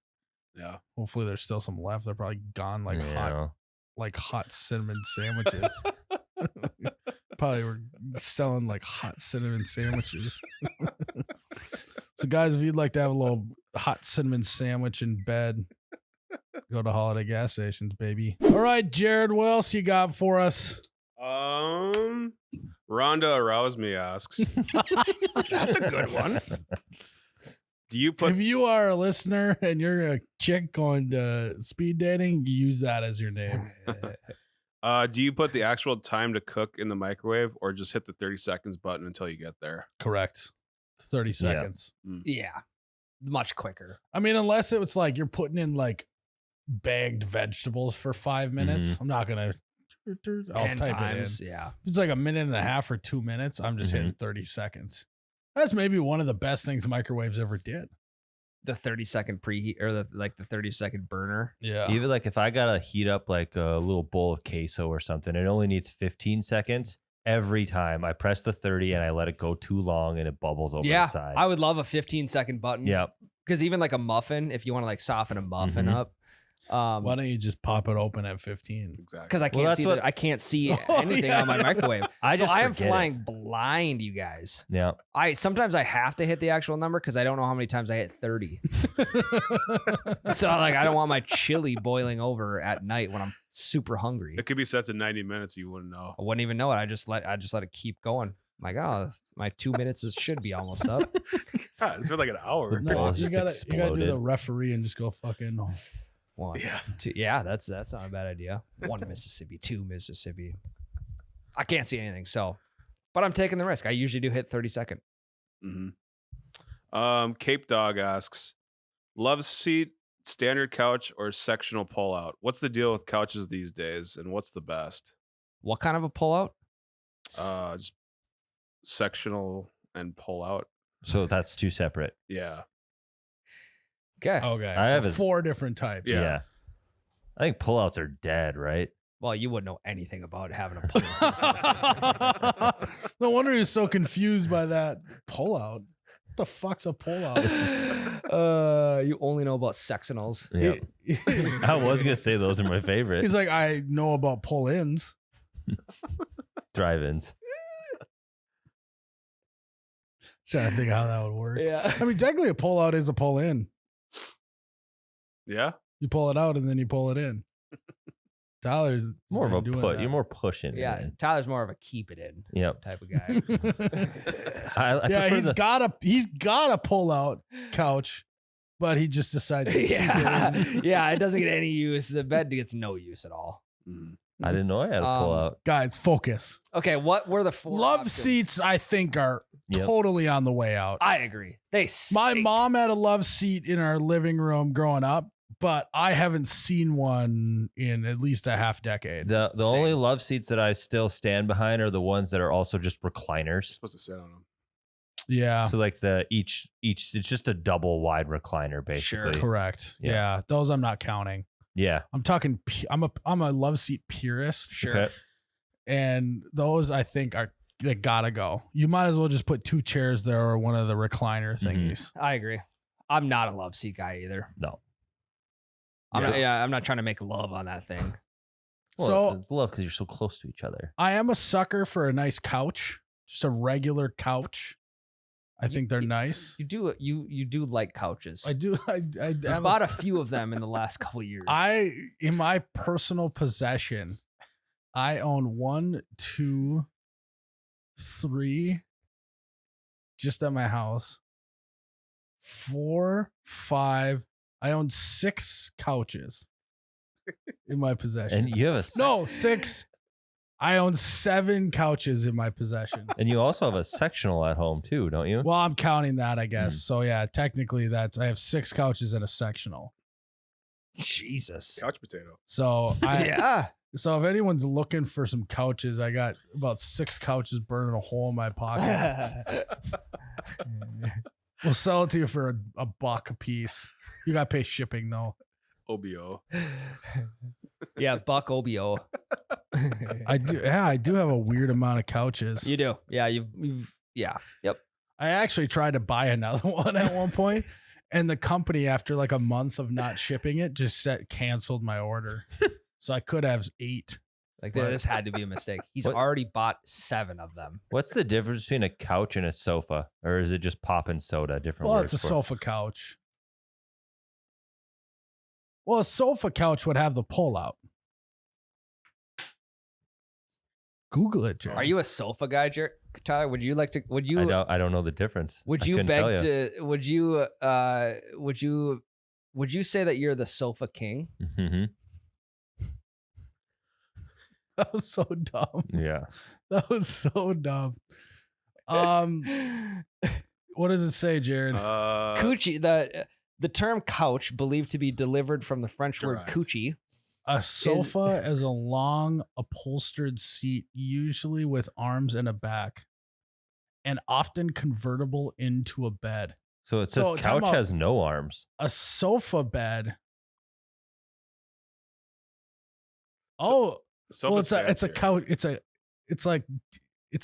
[SPEAKER 4] Yeah.
[SPEAKER 1] Hopefully there's still some left. They're probably gone like hot cinnamon sandwiches. Probably were selling like hot cinnamon sandwiches. So guys, if you'd like to have a little hot cinnamon sandwich in bed, go to Holiday gas stations, baby. All right, Jared, what else you got for us?
[SPEAKER 4] Rhonda Arouse Me asks.
[SPEAKER 2] That's a good one.
[SPEAKER 4] Do you put
[SPEAKER 1] if you are a listener and you're a chick going to speed dating, you use that as your name.
[SPEAKER 4] Do you put the actual time to cook in the microwave or just hit the 30 seconds button until you get there?
[SPEAKER 1] Correct. 30 seconds.
[SPEAKER 2] Yeah. Much quicker.
[SPEAKER 1] I mean, unless it was like you're putting in like bagged vegetables for 5 minutes. I'm not going to. I'll
[SPEAKER 2] 10
[SPEAKER 1] type
[SPEAKER 2] times,
[SPEAKER 1] it in.
[SPEAKER 2] yeah.
[SPEAKER 1] If it's like a minute and a half or 2 minutes, I'm just hitting 30 seconds. That's maybe one of the best things microwaves ever did.
[SPEAKER 2] The 30-second preheat or the 30-second burner.
[SPEAKER 1] Yeah.
[SPEAKER 3] Even like if I gotta heat up like a little bowl of queso or something, it only needs 15 seconds. Every time I press the 30 and I let it go too long and it bubbles over the side.
[SPEAKER 2] I would love a 15-second button.
[SPEAKER 3] Yeah.
[SPEAKER 2] Because even like a muffin, if you want to like soften a muffin up.
[SPEAKER 1] Why don't you just pop it open at 15?
[SPEAKER 4] Exactly.
[SPEAKER 2] Because I can't see anything on my microwave. I am flying blind, you guys.
[SPEAKER 3] Yeah.
[SPEAKER 2] Sometimes I have to hit the actual number because I don't know how many times I hit 30. So like I don't want my chili boiling over at night when I'm super hungry.
[SPEAKER 4] It could be set to 90 minutes. You wouldn't know.
[SPEAKER 2] I wouldn't even know it. I just let it keep going. I'm like, oh, my 2 minutes should be almost up.
[SPEAKER 4] God, it's been like an hour.
[SPEAKER 1] No,
[SPEAKER 3] Balls
[SPEAKER 1] you
[SPEAKER 3] just
[SPEAKER 1] gotta do the
[SPEAKER 3] exploded.
[SPEAKER 1] referee and just go fucking.
[SPEAKER 2] One,
[SPEAKER 4] Yeah.
[SPEAKER 2] two. Yeah, that's not a bad idea. 1 Mississippi, 2 Mississippi. I can't see anything, but I'm taking the risk. I usually do hit 30 second.
[SPEAKER 4] Cape Dog asks, love seat, standard couch, or sectional pullout? What's the deal with couches these days, and what's the best?
[SPEAKER 2] What kind of a pullout?
[SPEAKER 4] Just sectional and pullout.
[SPEAKER 3] So that's two separate.
[SPEAKER 4] Yeah.
[SPEAKER 2] Okay.
[SPEAKER 1] Okay.
[SPEAKER 3] I have
[SPEAKER 1] 4 different types.
[SPEAKER 3] Yeah. I think pullouts are dead, right?
[SPEAKER 2] Well, you wouldn't know anything about having a pullout.
[SPEAKER 1] No wonder he's so confused by that pullout. What the fuck's a pullout?
[SPEAKER 2] You only know about sectionals.
[SPEAKER 3] Yeah. I was gonna say those are my favorite.
[SPEAKER 1] He's like, I know about pull-ins.
[SPEAKER 3] Drive-ins.
[SPEAKER 1] Trying to think how that would work.
[SPEAKER 2] Yeah.
[SPEAKER 1] I mean, technically, a pull-out is a pull-in.
[SPEAKER 4] Yeah.
[SPEAKER 1] You pull it out and then you pull it in. Tyler's
[SPEAKER 3] More of a
[SPEAKER 1] been doing
[SPEAKER 3] put.
[SPEAKER 1] that.
[SPEAKER 3] You're more pushing.
[SPEAKER 2] Yeah,
[SPEAKER 3] it in.
[SPEAKER 2] Tyler's more of a keep it in
[SPEAKER 3] Yep.
[SPEAKER 2] type of guy.
[SPEAKER 3] I
[SPEAKER 1] Yeah,
[SPEAKER 3] prefer
[SPEAKER 1] he's got a pull out couch, but he just decides. To keep it in.
[SPEAKER 2] Yeah, it doesn't get any use. The bed gets no use at all.
[SPEAKER 3] I didn't know I had to pull out.
[SPEAKER 1] Guys, focus.
[SPEAKER 2] Okay, what were the 4
[SPEAKER 1] Love
[SPEAKER 2] options?
[SPEAKER 1] seats, I think, are
[SPEAKER 3] Yep.
[SPEAKER 1] totally on the way out.
[SPEAKER 2] I agree. They
[SPEAKER 1] My
[SPEAKER 2] stink.
[SPEAKER 1] mom had a love seat in our living room growing up, but I haven't seen one in at least a half decade.
[SPEAKER 3] The
[SPEAKER 2] Same.
[SPEAKER 3] only love seats that I still stand behind are the ones that are also just recliners.
[SPEAKER 4] supposed to sit on them.
[SPEAKER 1] Yeah,
[SPEAKER 3] So like the each it's just a double wide recliner basically.
[SPEAKER 2] Sure.
[SPEAKER 1] correct.
[SPEAKER 3] Yeah.
[SPEAKER 1] Yeah, those I'm not counting.
[SPEAKER 3] Yeah.
[SPEAKER 1] I'm talking. I'm a love seat purist,
[SPEAKER 2] Sure.
[SPEAKER 3] Okay.
[SPEAKER 1] and those I think are they gotta go. You might as well just put 2 chairs there or one of the recliner
[SPEAKER 3] Mhm.
[SPEAKER 1] thingies.
[SPEAKER 2] I agree. I'm not a love seat guy either.
[SPEAKER 3] No.
[SPEAKER 2] I'm not trying to make love on that thing.
[SPEAKER 3] Well,
[SPEAKER 1] So-
[SPEAKER 3] it's love because you're so close to each other.
[SPEAKER 1] I am a sucker for a nice couch, just a regular couch. I think they're nice.
[SPEAKER 2] You do like couches.
[SPEAKER 1] I do. I
[SPEAKER 2] I bought a few of them in the last couple of years.
[SPEAKER 1] in my personal possession, I own 1, 2, 3, just at my house. 4, 5. I own 6 couches in my possession.
[SPEAKER 3] And you have a
[SPEAKER 1] No, 6. I own 7 couches in my possession.
[SPEAKER 3] and you also have a sectional at home too, don't you?
[SPEAKER 1] Well, I'm counting that, I guess. So yeah, technically that's I have 6 couches and a sectional.
[SPEAKER 2] Jesus.
[SPEAKER 4] Couch potato.
[SPEAKER 1] So
[SPEAKER 2] Yeah.
[SPEAKER 1] So if anyone's looking for some couches, I got about 6 couches burning a hole in my pocket. We'll sell it to you for a buck a piece. You got to pay shipping though.
[SPEAKER 4] OBO.
[SPEAKER 2] Yeah, Buck OBO.
[SPEAKER 1] I do. Yeah, I do have a weird amount of couches.
[SPEAKER 2] You do. Yeah, you've yeah. Yep.
[SPEAKER 1] I actually tried to buy another one at one point, and the company, after like a month of not shipping it, just canceled my order. So I could have 8.
[SPEAKER 2] Like
[SPEAKER 1] Right.
[SPEAKER 2] this had to be a mistake. He's
[SPEAKER 3] What-
[SPEAKER 2] already bought 7 of them.
[SPEAKER 3] What's the difference between a couch and a sofa? Or is it just popping soda? Different
[SPEAKER 1] Well,
[SPEAKER 3] words
[SPEAKER 1] it's a
[SPEAKER 3] for it?
[SPEAKER 1] sofa couch. Well, a sofa couch would have the pull out. Google it, Jerry.
[SPEAKER 2] Are you a sofa guy, Tyler? Would you like to? Would you?
[SPEAKER 3] I don't know the difference.
[SPEAKER 2] Would
[SPEAKER 3] I
[SPEAKER 2] you
[SPEAKER 3] couldn't tell
[SPEAKER 2] beg
[SPEAKER 3] ya.
[SPEAKER 2] to? Would you say that you're the sofa king?
[SPEAKER 3] Mhm.
[SPEAKER 1] That was so dumb.
[SPEAKER 3] Yeah.
[SPEAKER 1] That was so dumb. What does it say, Jared?
[SPEAKER 2] Coochie. The term couch, believed to be delivered from the French word
[SPEAKER 4] Correct.
[SPEAKER 2] coochie.
[SPEAKER 1] A sofa is a long upholstered seat, usually with arms and a back, and often convertible into a bed.
[SPEAKER 3] So it says
[SPEAKER 1] So, time
[SPEAKER 3] couch
[SPEAKER 1] out.
[SPEAKER 3] has no arms.
[SPEAKER 1] A sofa bed. Oh, well, it's a couch. It's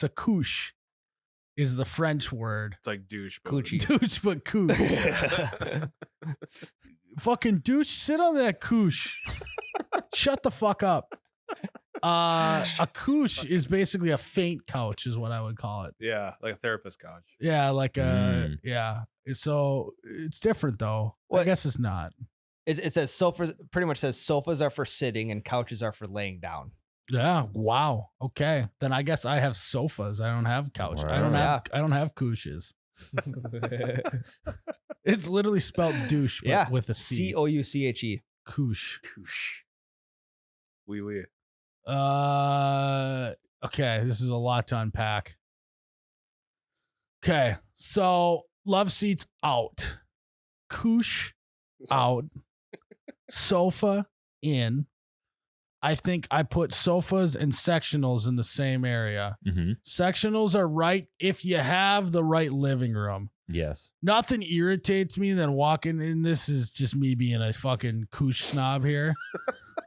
[SPEAKER 1] a couche, is the French word.
[SPEAKER 4] It's like douche. but
[SPEAKER 2] Coochie.
[SPEAKER 1] Douche, but couche. Fucking douche, sit on that couche. Shut the fuck up. A couche is basically a faint couch, is what I would call it.
[SPEAKER 4] Yeah, like a therapist couch.
[SPEAKER 1] Yeah, like
[SPEAKER 3] Mm.
[SPEAKER 1] yeah. So it's different though. I
[SPEAKER 2] What-
[SPEAKER 1] guess it's not.
[SPEAKER 2] It says sofas. Pretty much says sofas are for sitting and couches are for laying down.
[SPEAKER 1] Yeah. Wow. Okay. Then I guess I have sofas. I don't have couch. I don't
[SPEAKER 3] Wow.
[SPEAKER 1] have. I don't have couches. It's literally spelled douche, but
[SPEAKER 2] Yeah.
[SPEAKER 1] with a C.
[SPEAKER 2] COUCHE.
[SPEAKER 1] Couche.
[SPEAKER 4] Koosh. Wee wee.
[SPEAKER 1] Okay, this is a lot to unpack. Okay, so love seats out, couche out, sofa in. I think I put sofas and sectionals in the same area.
[SPEAKER 3] Mm-hmm.
[SPEAKER 1] Sectionals are right if you have the right living room.
[SPEAKER 3] Yes.
[SPEAKER 1] Nothing irritates me than walking in. This is just me being a fucking couche snob here.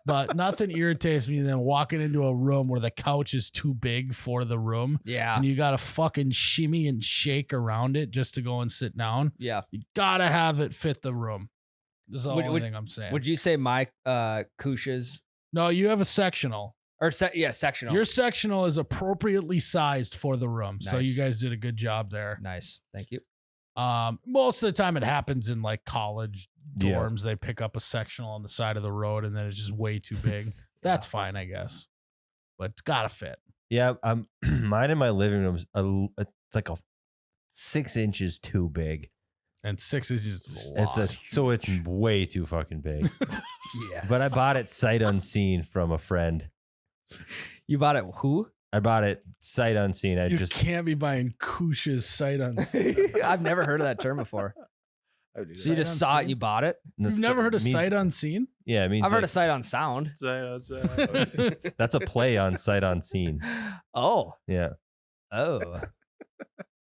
[SPEAKER 1] But nothing irritates me than walking into a room where the couch is too big for the room.
[SPEAKER 2] Yeah.
[SPEAKER 1] And you got to fucking shimmy and shake around it just to go and sit down.
[SPEAKER 2] Yeah.
[SPEAKER 1] You got to have it fit the room. This is the
[SPEAKER 2] Would-
[SPEAKER 1] only
[SPEAKER 2] would-
[SPEAKER 1] thing I'm saying.
[SPEAKER 2] Would you say my couches
[SPEAKER 1] No, you have a sectional.
[SPEAKER 2] or sectional?
[SPEAKER 1] Your sectional is appropriately sized for the room. So you
[SPEAKER 2] Nice.
[SPEAKER 1] guys did a good job there.
[SPEAKER 2] Nice. Thank you.
[SPEAKER 1] Most of the time it happens in like college
[SPEAKER 3] Yeah.
[SPEAKER 1] dorms. They pick up a sectional on the side of the road and then it's just way too big. That's fine, I guess. But it's gotta fit.
[SPEAKER 3] Yeah, mine in my living room is it's like a 6 inches too big.
[SPEAKER 1] And 6 inches is a lot.
[SPEAKER 3] It's way too fucking big.
[SPEAKER 2] Yeah.
[SPEAKER 3] But I bought it sight unseen from a friend.
[SPEAKER 2] You bought it who?
[SPEAKER 3] I bought it sight unseen.
[SPEAKER 1] You can't be buying Kush's sight unseen.
[SPEAKER 2] I've never heard of that term before. So you just saw it and you bought it?
[SPEAKER 1] You've never heard of sight unseen?
[SPEAKER 3] Yeah, it means
[SPEAKER 2] I've heard of sight on sound.
[SPEAKER 3] that's a play on sight unseen.
[SPEAKER 2] Oh.
[SPEAKER 3] Yeah.
[SPEAKER 2] Oh.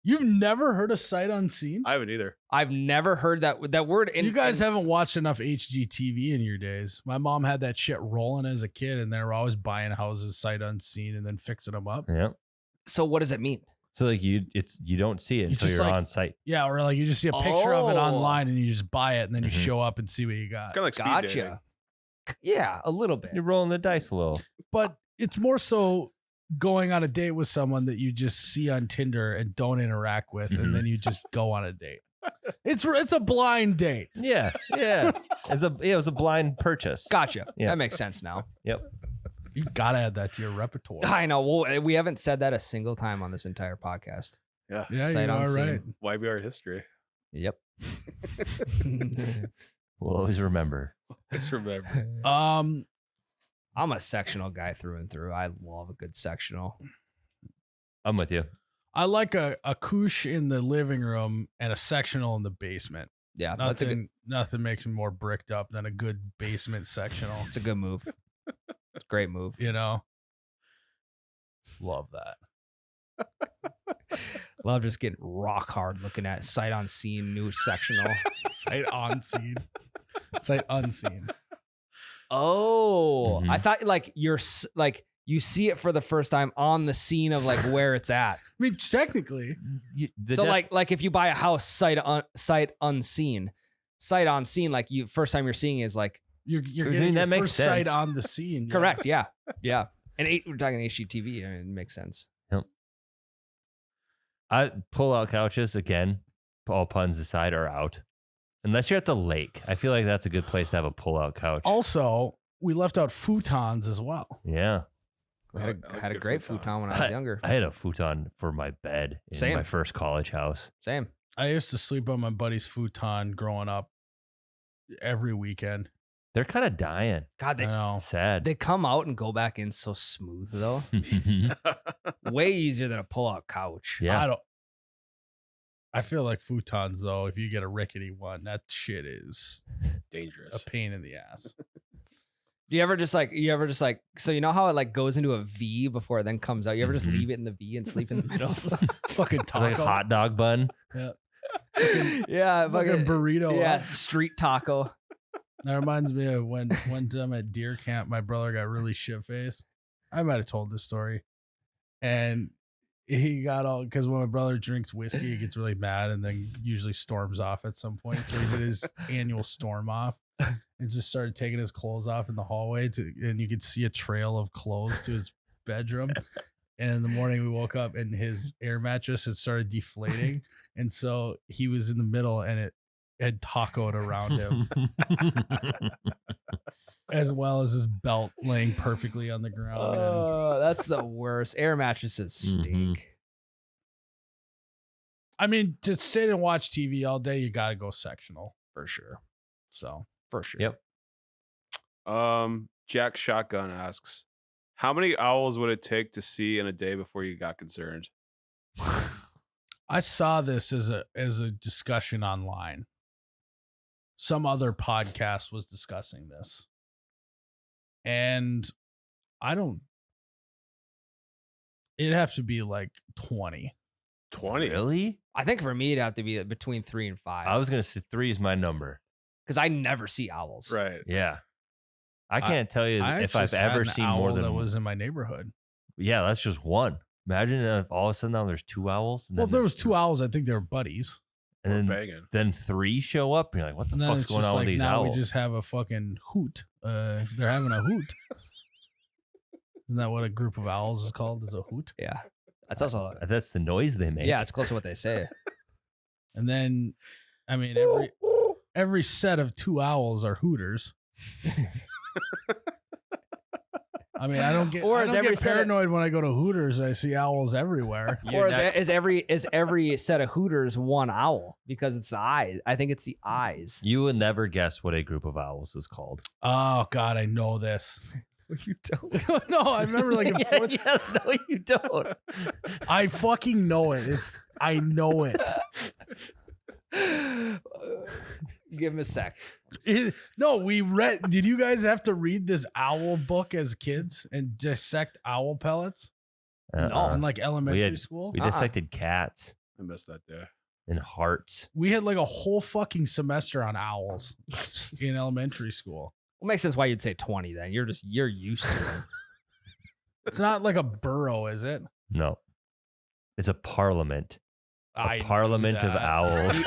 [SPEAKER 1] You've never heard of sight unseen?
[SPEAKER 4] I haven't either.
[SPEAKER 2] I've never heard that word.
[SPEAKER 1] You guys haven't watched enough HGTV in your days. My mom had that shit rolling as a kid, and they were always buying houses sight unseen and then fixing them up.
[SPEAKER 3] Yeah.
[SPEAKER 2] So what does it mean?
[SPEAKER 3] So like you don't see it until you're on site.
[SPEAKER 1] Yeah, or like you just see a picture of it online and you just buy it and then you show up and see what you got.
[SPEAKER 4] It's kind of like speed dating.
[SPEAKER 2] Yeah, a little bit.
[SPEAKER 3] You're rolling the dice a little.
[SPEAKER 1] But it's more so going on a date with someone that you just see on Tinder and don't interact with, and then you just go on a date. It's a blind date.
[SPEAKER 3] Yeah. It was a blind purchase.
[SPEAKER 2] Gotcha.
[SPEAKER 3] Yeah.
[SPEAKER 2] That makes sense now.
[SPEAKER 3] Yep.
[SPEAKER 1] You gotta add that to your repertoire.
[SPEAKER 2] I know. Well, we haven't said that a single time on this entire podcast.
[SPEAKER 4] Yeah.
[SPEAKER 1] Yeah,
[SPEAKER 2] Sight
[SPEAKER 1] you are
[SPEAKER 2] unseen.
[SPEAKER 1] right.
[SPEAKER 4] YBR history.
[SPEAKER 2] Yep.
[SPEAKER 3] We'll always remember.
[SPEAKER 4] Just remember.
[SPEAKER 2] I'm a sectional guy through and through. I love a good sectional.
[SPEAKER 3] I'm with you.
[SPEAKER 1] I like a couche in the living room and a sectional in the basement.
[SPEAKER 2] Yeah, that's
[SPEAKER 1] Nothing makes me more bricked up than a good basement sectional.
[SPEAKER 2] it's a good move. It's a great move.
[SPEAKER 1] You know? Love that.
[SPEAKER 2] Love just getting rock hard looking at sight unseen new sectional.
[SPEAKER 1] Sight unseen. Sight unseen.
[SPEAKER 2] Oh,
[SPEAKER 3] Mhm.
[SPEAKER 2] I thought like you see it for the first time on the scene of like where it's at.
[SPEAKER 1] I mean, technically.
[SPEAKER 2] So like if you buy a house sight unseen, sight on scene, like you first time you're seeing is like
[SPEAKER 1] You're
[SPEAKER 3] I mean,
[SPEAKER 1] getting
[SPEAKER 3] that
[SPEAKER 1] your
[SPEAKER 3] makes
[SPEAKER 1] first sight
[SPEAKER 3] sense.
[SPEAKER 1] on the scene. yeah.
[SPEAKER 2] correct. Yeah. Yeah. And we're talking HGTV. I mean, it makes sense.
[SPEAKER 3] I pull out couches again. All puns aside, are out. Unless you're at the lake, I feel like that's a good place to have a pull-out couch.
[SPEAKER 1] Also, we left out futons as well.
[SPEAKER 3] Yeah,
[SPEAKER 2] I had a great futon when I was younger.
[SPEAKER 3] I had a futon for my bed in
[SPEAKER 2] Same.
[SPEAKER 3] my first college house.
[SPEAKER 2] Same.
[SPEAKER 1] I used to sleep on my buddy's futon growing up every weekend.
[SPEAKER 3] They're kind of dying.
[SPEAKER 2] God,
[SPEAKER 1] I know.
[SPEAKER 3] Sad.
[SPEAKER 2] they come out and go back in so smooth though. Way easier than a pull-out couch.
[SPEAKER 3] Yeah.
[SPEAKER 1] I feel like futons though, if you get a rickety one, that shit is
[SPEAKER 4] Dangerous.
[SPEAKER 1] a pain in the ass.
[SPEAKER 2] Do you ever just like so you know how it like goes into a V before it then comes out? You ever just leave it in the V and sleep in the middle?
[SPEAKER 1] Fucking
[SPEAKER 3] It's like a
[SPEAKER 1] taco.
[SPEAKER 3] hot dog bun.
[SPEAKER 2] Yeah,
[SPEAKER 1] Fucking burrito.
[SPEAKER 2] Yeah,
[SPEAKER 1] up.
[SPEAKER 2] street taco.
[SPEAKER 1] That reminds me of when one time at deer camp, my brother got really shit faced. I might have told this story. And he got all, because when my brother drinks whiskey, he gets really mad and then usually storms off at some point. So he did his annual storm off and just started taking his clothes off in the hallway and you could see a trail of clothes to his bedroom. And in the morning we woke up and his air mattress had started deflating. And so he was in the middle and it had tacoed around him, as well as his belt laying perfectly on the ground.
[SPEAKER 2] Oh, that's the worst. Air mattresses stink.
[SPEAKER 1] I mean, to sit and watch TV all day, you got to go sectional
[SPEAKER 2] For sure.
[SPEAKER 1] So
[SPEAKER 2] For sure.
[SPEAKER 3] Yep.
[SPEAKER 4] Jack Shotgun asks, how many owls would it take to see in a day before you got concerned?
[SPEAKER 1] I saw this as a discussion online. Some other podcast was discussing this. And it'd have to be like 20.
[SPEAKER 4] 20.
[SPEAKER 3] Really?
[SPEAKER 2] I think for me it'd have to be between 3 and 5.
[SPEAKER 3] I was gonna say 3 is my number.
[SPEAKER 2] Because I never see owls.
[SPEAKER 4] Right.
[SPEAKER 3] Yeah. I can't tell you
[SPEAKER 1] I
[SPEAKER 3] if
[SPEAKER 1] actually
[SPEAKER 3] I've
[SPEAKER 1] had
[SPEAKER 3] ever
[SPEAKER 1] an
[SPEAKER 3] seen
[SPEAKER 1] owl
[SPEAKER 3] more than
[SPEAKER 1] that was in my neighborhood.
[SPEAKER 3] Yeah, that's just one. Imagine if all of a sudden now there's 2 owls. And
[SPEAKER 1] Well,
[SPEAKER 3] then
[SPEAKER 1] if there
[SPEAKER 3] there's
[SPEAKER 1] was 2 owls, I think they were buddies.
[SPEAKER 3] and then,
[SPEAKER 4] Banging.
[SPEAKER 3] then 3 show up. And you're like, what the
[SPEAKER 1] And then
[SPEAKER 3] fuck's
[SPEAKER 1] it's
[SPEAKER 3] going
[SPEAKER 1] just
[SPEAKER 3] on
[SPEAKER 1] like
[SPEAKER 3] with these
[SPEAKER 1] now
[SPEAKER 3] owls?
[SPEAKER 1] we just have a fucking hoot. They're having a hoot. Isn't that what a group of owls is called? Is a hoot?
[SPEAKER 2] Yeah. That's also
[SPEAKER 3] That's the noise they make.
[SPEAKER 2] yeah, it's close to what they say.
[SPEAKER 1] And then, I mean, every set of 2 owls are hooters. I mean, I don't get,
[SPEAKER 2] Or
[SPEAKER 1] I
[SPEAKER 2] is
[SPEAKER 1] don't
[SPEAKER 2] every
[SPEAKER 1] get
[SPEAKER 2] set of-
[SPEAKER 1] paranoid when I go to Hooters and I see owls everywhere.
[SPEAKER 2] Or is every set of Hooters one owl because it's the eyes? I think it's the eyes.
[SPEAKER 3] You will never guess what a group of owls is called.
[SPEAKER 1] Oh God, I know this.
[SPEAKER 2] You don't.
[SPEAKER 1] No, I remember like in fourth.
[SPEAKER 3] No, you don't.
[SPEAKER 1] I fucking know it. I know it.
[SPEAKER 2] Give him a sec.
[SPEAKER 1] No, we read. Did you guys have to read this owl book as kids and dissect owl pellets
[SPEAKER 3] Uh-uh.
[SPEAKER 1] in like elementary
[SPEAKER 3] had-
[SPEAKER 1] school?
[SPEAKER 3] We dissected cats
[SPEAKER 4] I missed that day.
[SPEAKER 3] and hearts.
[SPEAKER 1] We had like a whole fucking semester on owls in elementary school.
[SPEAKER 2] Well, makes sense why you'd say 20 then. You're used to it.
[SPEAKER 1] It's not like a burrow, is it?
[SPEAKER 3] No. It's a parliament.
[SPEAKER 1] I
[SPEAKER 3] A
[SPEAKER 1] knew
[SPEAKER 3] parliament of
[SPEAKER 1] that.
[SPEAKER 3] owls.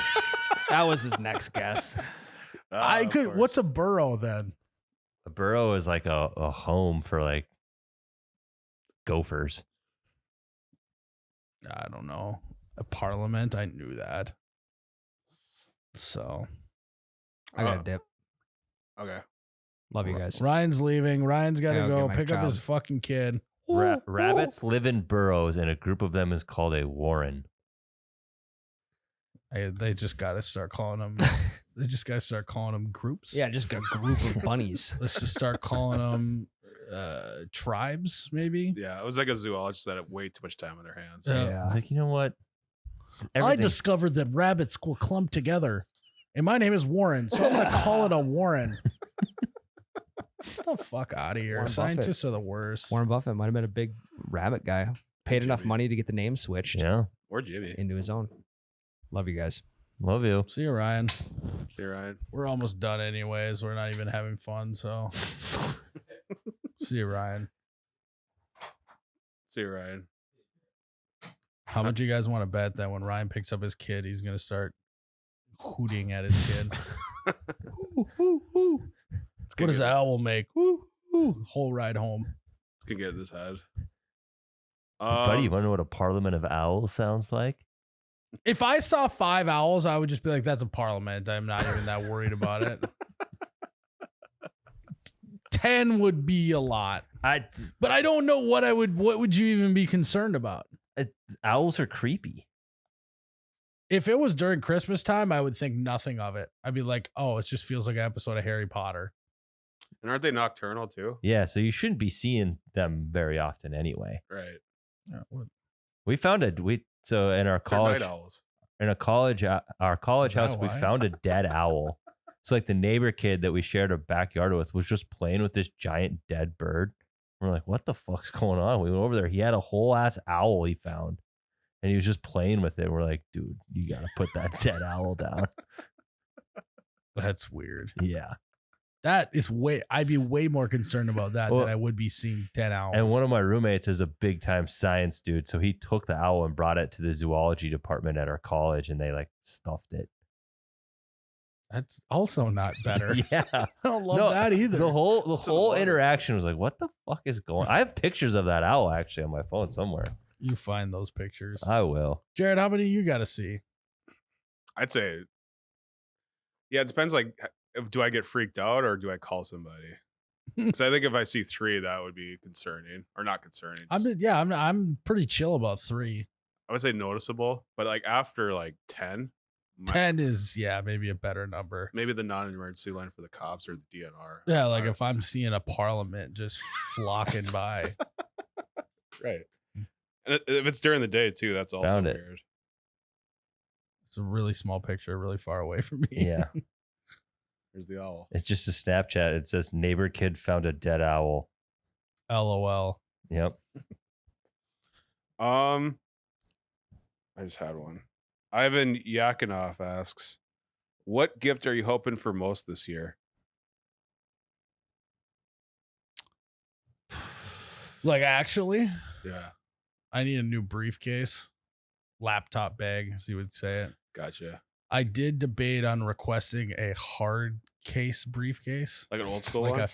[SPEAKER 2] That was his next guess.
[SPEAKER 1] I
[SPEAKER 4] Of
[SPEAKER 1] could.
[SPEAKER 4] course.
[SPEAKER 1] What's a burrow then?
[SPEAKER 3] A burrow is like a home for like gophers.
[SPEAKER 1] I don't know. A parliament. I knew that. So
[SPEAKER 2] I got a dip.
[SPEAKER 4] Okay.
[SPEAKER 2] Love you guys.
[SPEAKER 1] Ryan's leaving. Ryan's got to
[SPEAKER 2] Gotta
[SPEAKER 1] go
[SPEAKER 2] get my
[SPEAKER 1] pick up his
[SPEAKER 2] child.
[SPEAKER 1] fucking kid.
[SPEAKER 3] Rabbits live in burrows, and a group of them is called a warren.
[SPEAKER 1] They just got to start calling them. They just got to start calling them groups.
[SPEAKER 2] Yeah, just a group of bunnies.
[SPEAKER 1] Let's just start calling them tribes, maybe.
[SPEAKER 4] Yeah, it was like a zoologist that had way too much time on their hands.
[SPEAKER 1] Yeah.
[SPEAKER 3] I was like, you know what?
[SPEAKER 1] I
[SPEAKER 3] Everything-
[SPEAKER 1] discovered that rabbits will clump together, and my name is Warren, so I'm gonna call it a Warren. Get the fuck out of here!
[SPEAKER 2] Warren
[SPEAKER 1] Scientists are the worst.
[SPEAKER 2] Warren Buffett might have been a big rabbit guy. Paid enough
[SPEAKER 4] Jimmy.
[SPEAKER 2] money to get the name switched
[SPEAKER 3] Yeah.
[SPEAKER 4] Or Jimmy.
[SPEAKER 2] into his own. Love you guys.
[SPEAKER 3] Love you.
[SPEAKER 1] See you, Ryan.
[SPEAKER 4] See you, Ryan.
[SPEAKER 1] We're almost done, anyways. We're not even having fun, so see you, Ryan.
[SPEAKER 4] See you, Ryan.
[SPEAKER 1] How much you guys want to bet that when Ryan picks up his kid, he's gonna start hooting at his kid? Woo, woo, woo. What does the owl make? Woo, woo. Whole ride home.
[SPEAKER 4] It's gonna get in his head.
[SPEAKER 3] Buddy, you want to know what a parliament of owls sounds like?
[SPEAKER 1] If I saw 5 owls, I would just be like, "That's a parliament." I'm not even that worried about it. 10 would be a lot, but I don't know what I would. What would you even be concerned about?
[SPEAKER 3] Owls are creepy.
[SPEAKER 1] If it was during Christmas time, I would think nothing of it. I'd be like, "Oh, it just feels like an episode of Harry Potter."
[SPEAKER 4] And aren't they nocturnal too?
[SPEAKER 3] Yeah, so you shouldn't be seeing them very often anyway.
[SPEAKER 4] Right.
[SPEAKER 1] Yeah, what-
[SPEAKER 3] We found so in our
[SPEAKER 4] They're
[SPEAKER 3] college
[SPEAKER 4] night owls.
[SPEAKER 3] in a college our college
[SPEAKER 1] Is that
[SPEAKER 3] house we
[SPEAKER 1] why?
[SPEAKER 3] found a dead owl. So like the neighbor kid that we shared a backyard with was just playing with this giant dead bird. We're like, what the fuck's going on? We went over there. He had a whole ass owl he found. And he was just playing with it. We're like, dude, you gotta put that dead owl down.
[SPEAKER 1] That's weird.
[SPEAKER 3] Yeah.
[SPEAKER 1] That is I'd be way more concerned about that
[SPEAKER 3] Well,
[SPEAKER 1] than I would be seeing 10 owls.
[SPEAKER 3] And one of my roommates is a big time science dude. So he took the owl and brought it to the zoology department at our college and they like stuffed it.
[SPEAKER 1] That's also not better.
[SPEAKER 3] Yeah.
[SPEAKER 1] I don't love
[SPEAKER 3] No,
[SPEAKER 1] that either.
[SPEAKER 3] The whole
[SPEAKER 4] What's in the water?
[SPEAKER 3] interaction was like, what the fuck is going on? I have pictures of that owl actually on my phone somewhere.
[SPEAKER 1] You find those pictures.
[SPEAKER 3] I will.
[SPEAKER 1] Jared, how many you got to see?
[SPEAKER 4] I'd say. Yeah, it depends. Like, do I get freaked out or do I call somebody? Because I think if I see 3, that would be concerning or not concerning.
[SPEAKER 1] I'm pretty chill about 3.
[SPEAKER 4] I would say noticeable, but like after like 10,
[SPEAKER 1] 10 is maybe a better number.
[SPEAKER 4] maybe the non-emergency line for the cops or the DNR.
[SPEAKER 1] Yeah, like if I'm seeing a parliament just flocking by.
[SPEAKER 4] Right. And if it's during the day too, that's also
[SPEAKER 3] Found it.
[SPEAKER 4] weird.
[SPEAKER 1] It's a really small picture, really far away from me.
[SPEAKER 3] Yeah.
[SPEAKER 4] There's the owl.
[SPEAKER 3] It's just a Snapchat. It says neighbor kid found a dead owl.
[SPEAKER 1] LOL.
[SPEAKER 3] Yep.
[SPEAKER 4] I just had one. Ivan Yakinoff asks, "What gift are you hoping for most this year?"
[SPEAKER 1] Like, actually,
[SPEAKER 4] Yeah,
[SPEAKER 1] I need a new briefcase, laptop bag, as you would say it.
[SPEAKER 4] gotcha.
[SPEAKER 1] I did debate on requesting a hard case briefcase.
[SPEAKER 4] Like an old school
[SPEAKER 1] Like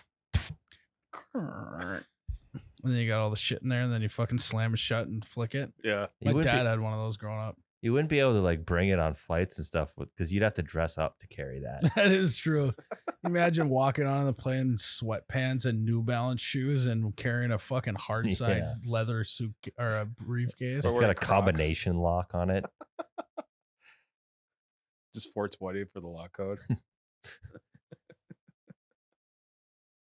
[SPEAKER 4] one.
[SPEAKER 1] And then you got all the shit in there, and then you fucking slam it shut and flick it.
[SPEAKER 4] Yeah,
[SPEAKER 1] My
[SPEAKER 3] wouldn't
[SPEAKER 1] dad
[SPEAKER 3] be-
[SPEAKER 1] had one of those growing up.
[SPEAKER 3] You wouldn't be able to like bring it on flights and stuff because you'd have to dress up to carry that.
[SPEAKER 1] That is true. Imagine walking on the plane in sweatpants and New Balance shoes and carrying a fucking hard side leather suit or a briefcase.
[SPEAKER 3] It's got a combination lock on it.
[SPEAKER 4] Just 420 for the lock code.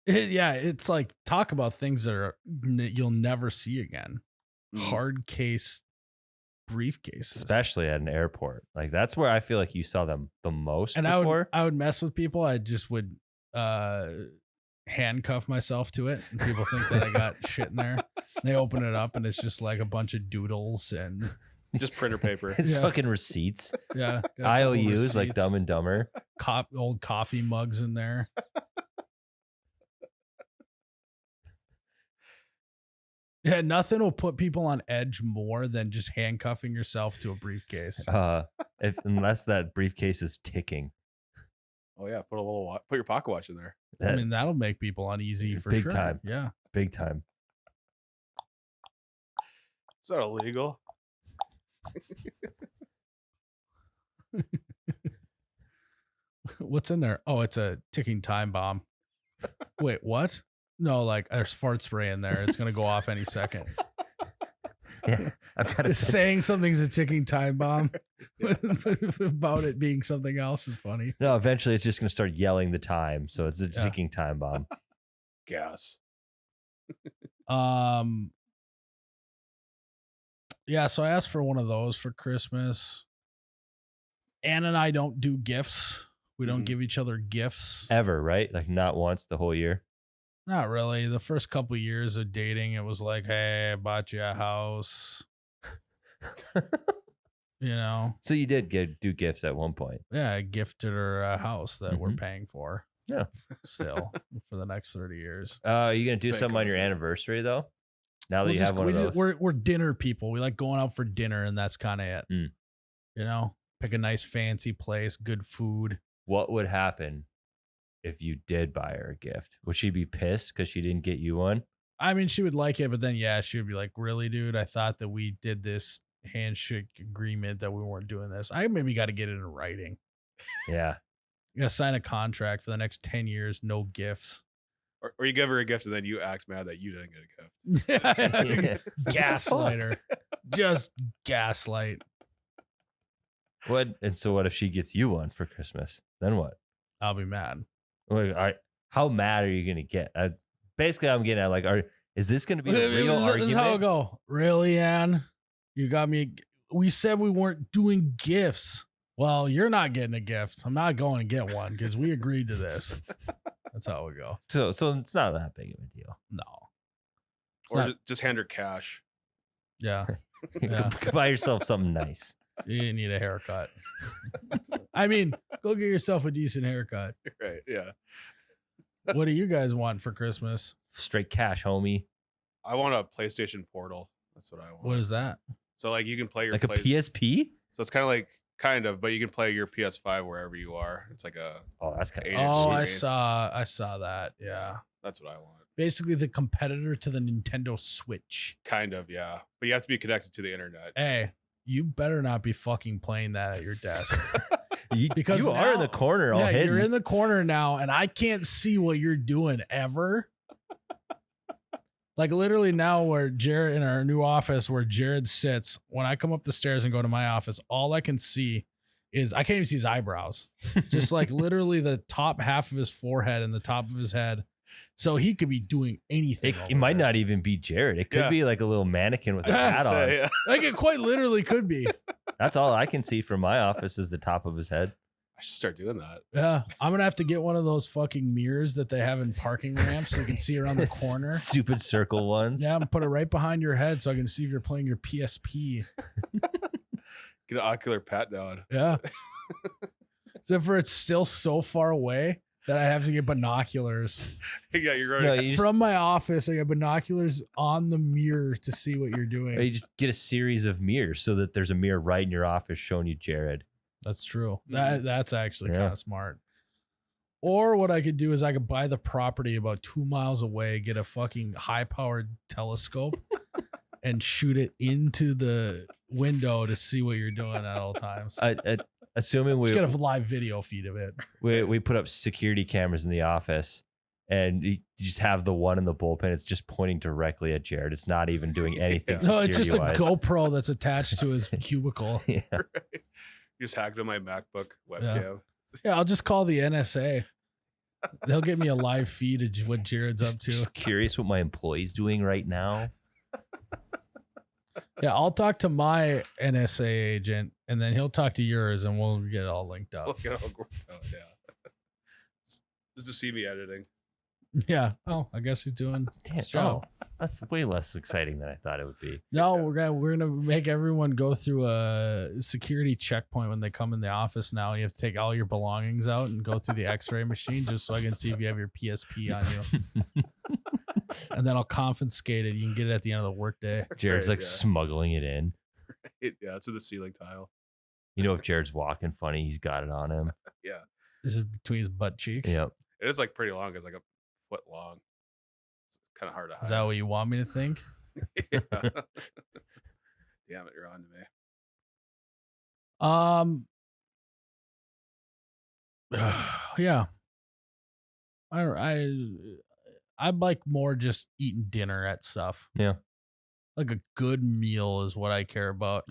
[SPEAKER 1] It's like talk about things that you'll never see again. Hard case briefcases,
[SPEAKER 3] especially at an airport. Like that's where I feel like you saw them the most.
[SPEAKER 1] And
[SPEAKER 3] before.
[SPEAKER 1] I would mess with people. I just would handcuff myself to it, and people think that I got shit in there. They open it up, and it's just like a bunch of doodles and
[SPEAKER 4] just printer paper.
[SPEAKER 3] It's fucking receipts.
[SPEAKER 1] Yeah,
[SPEAKER 3] IOUs like Dumb and Dumber.
[SPEAKER 1] Old coffee mugs in there. Yeah, nothing will put people on edge more than just handcuffing yourself to a briefcase.
[SPEAKER 3] Unless that briefcase is ticking.
[SPEAKER 4] Oh yeah, put your pocket watch in there.
[SPEAKER 1] I mean, that'll make people uneasy for
[SPEAKER 3] big
[SPEAKER 1] sure.
[SPEAKER 3] Time.
[SPEAKER 1] Yeah,
[SPEAKER 3] big time.
[SPEAKER 4] Is that illegal?
[SPEAKER 1] What's in there? Oh, it's a ticking time bomb. Wait, what? No, like there's fart spray in there. It's gonna go off any second.
[SPEAKER 3] Yeah, I've got
[SPEAKER 1] saying something's a ticking time bomb about it being something else is funny.
[SPEAKER 3] No, eventually it's just gonna start yelling the time, so it's a ticking time bomb.
[SPEAKER 4] Gas.
[SPEAKER 1] Yeah, so I asked for one of those for Christmas. Ann and I don't do gifts. We don't give each other gifts
[SPEAKER 3] ever, right? Like not once the whole year.
[SPEAKER 1] Not really. The first couple of years of dating, it was like, hey, I bought you a house. You know?
[SPEAKER 3] So you did do gifts at one point.
[SPEAKER 1] Yeah, I gifted her a house that we're paying for.
[SPEAKER 3] Yeah.
[SPEAKER 1] Still for the next 30 years.
[SPEAKER 3] Are you going to do something on your anniversary, though? Now that you have one of those?
[SPEAKER 1] We're dinner people. We like going out for dinner, and that's kind of it.
[SPEAKER 3] Mm.
[SPEAKER 1] You know? Pick a nice fancy place, good food.
[SPEAKER 3] What would happen if you did buy her a gift? Would she be pissed because she didn't get you one?
[SPEAKER 1] I mean, she would like it, but then, yeah, she would be like, really, dude? I thought that we did this handshake agreement that we weren't doing this. I maybe got to get it in writing.
[SPEAKER 3] Yeah.
[SPEAKER 1] You got to sign a contract for the next 10 years, no gifts.
[SPEAKER 4] Or you give her a gift and then you act mad that you didn't get a gift.
[SPEAKER 1] Gaslighter. Just gaslight.
[SPEAKER 3] What? And so what if she gets you one for Christmas? Then what?
[SPEAKER 1] I'll be mad.
[SPEAKER 3] How mad are you going to get? Basically, I'm getting at like, is this going to be a real argument?
[SPEAKER 1] This is how it go. Really, Ann? You got me. We said we weren't doing gifts. Well, you're not getting a gift. I'm not going to get one because we agreed to this. That's how we go.
[SPEAKER 3] So it's not that big of a deal.
[SPEAKER 1] No.
[SPEAKER 4] Or just hand her cash.
[SPEAKER 1] Yeah.
[SPEAKER 3] Buy yourself something nice.
[SPEAKER 1] You need a haircut. I mean, go get yourself a decent haircut.
[SPEAKER 4] Right. Yeah.
[SPEAKER 1] What do you guys want for Christmas?
[SPEAKER 3] Straight cash, homie.
[SPEAKER 4] I want a PlayStation Portal. That's what I want.
[SPEAKER 1] What is that?
[SPEAKER 4] So like you can play your
[SPEAKER 3] like a PSP.
[SPEAKER 4] So it's kind of, but you can play your PS5 wherever you are. It's like a
[SPEAKER 3] that's kind of
[SPEAKER 1] I saw that. Yeah,
[SPEAKER 4] that's what I want.
[SPEAKER 1] Basically, the competitor to the Nintendo Switch.
[SPEAKER 4] Kind of, yeah. But you have to be connected to the internet.
[SPEAKER 1] Hey, you better not be fucking playing that at your desk.
[SPEAKER 3] Because you are in the corner all hidden.
[SPEAKER 1] You're in the corner now, and I can't see what you're doing ever. Like literally now where Jared in our new office where Jared sits, when I come up the stairs and go to my office, all I can see is I can't even see his eyebrows. Just like literally the top half of his forehead and the top of his head. So he could be doing anything.
[SPEAKER 3] It might not even be Jared. It could be like a little mannequin with a hat on.
[SPEAKER 4] Yeah.
[SPEAKER 1] Like it quite literally could be.
[SPEAKER 3] That's all I can see from my office is the top of his head.
[SPEAKER 4] I should start doing that.
[SPEAKER 1] Yeah. I'm going to have to get one of those fucking mirrors that they have in parking ramps so you can see around the corner.
[SPEAKER 3] Stupid circle ones.
[SPEAKER 1] Yeah. I'm put it right behind your head so I can see if you're playing your PSP.
[SPEAKER 4] Get an ocular pat down.
[SPEAKER 1] Yeah. Except for it's still so far away that I have to get binoculars.
[SPEAKER 4] Yeah, you're right.
[SPEAKER 1] From my office, I got binoculars on the mirror to see what you're doing.
[SPEAKER 3] Or you just get a series of mirrors so that there's a mirror right in your office showing you Jared.
[SPEAKER 1] That's true. That's actually kind of smart. Or what I could do is I could buy the property about 2 miles away, get a fucking high-powered telescope, and shoot it into the window to see what you're doing at all times.
[SPEAKER 3] assuming
[SPEAKER 1] Let's get a live video feed of it.
[SPEAKER 3] we put up security cameras in the office, and you just have the one in the bullpen. It's just pointing directly at Jared. It's not even doing anything.
[SPEAKER 1] No, it's just a
[SPEAKER 3] security-wise.
[SPEAKER 1] GoPro that's attached to his cubicle.
[SPEAKER 3] Yeah.
[SPEAKER 4] Right. You just hacked on my MacBook webcam.
[SPEAKER 1] Yeah, I'll just call the NSA. They'll get me a live feed of what Jared's up to.
[SPEAKER 3] Just curious what my employee's doing right now.
[SPEAKER 1] Yeah, I'll talk to my NSA agent, and then he'll talk to yours, and we'll get it all linked up.
[SPEAKER 4] Look at how yeah. Just to see me editing.
[SPEAKER 1] Yeah. Oh, I guess he's doing
[SPEAKER 3] Damn,
[SPEAKER 1] his job.
[SPEAKER 3] that's way less exciting than I thought it would be.
[SPEAKER 1] No, we're gonna make everyone go through a security checkpoint when they come in the office now. You have to take all your belongings out and go through the X-ray machine just so I can see if you have your PSP on you. And then I'll confiscate it. You can get it at the end of the workday.
[SPEAKER 3] Jared's
[SPEAKER 4] Right,
[SPEAKER 3] like
[SPEAKER 4] yeah.
[SPEAKER 3] smuggling it in.
[SPEAKER 4] Yeah, it's in the ceiling tile.
[SPEAKER 3] You know, if Jared's walking funny, he's got it on him.
[SPEAKER 4] Yeah.
[SPEAKER 1] This is between his butt cheeks.
[SPEAKER 3] Yep.
[SPEAKER 4] It is like pretty long. It's like a foot long. It's kind of hard to hide.
[SPEAKER 1] Is that what you want me to think?
[SPEAKER 4] Yeah. Damn it, you're on to me.
[SPEAKER 1] Yeah. I'd like more just eating dinner at stuff.
[SPEAKER 3] Yeah.
[SPEAKER 1] Like a good meal is what I care about.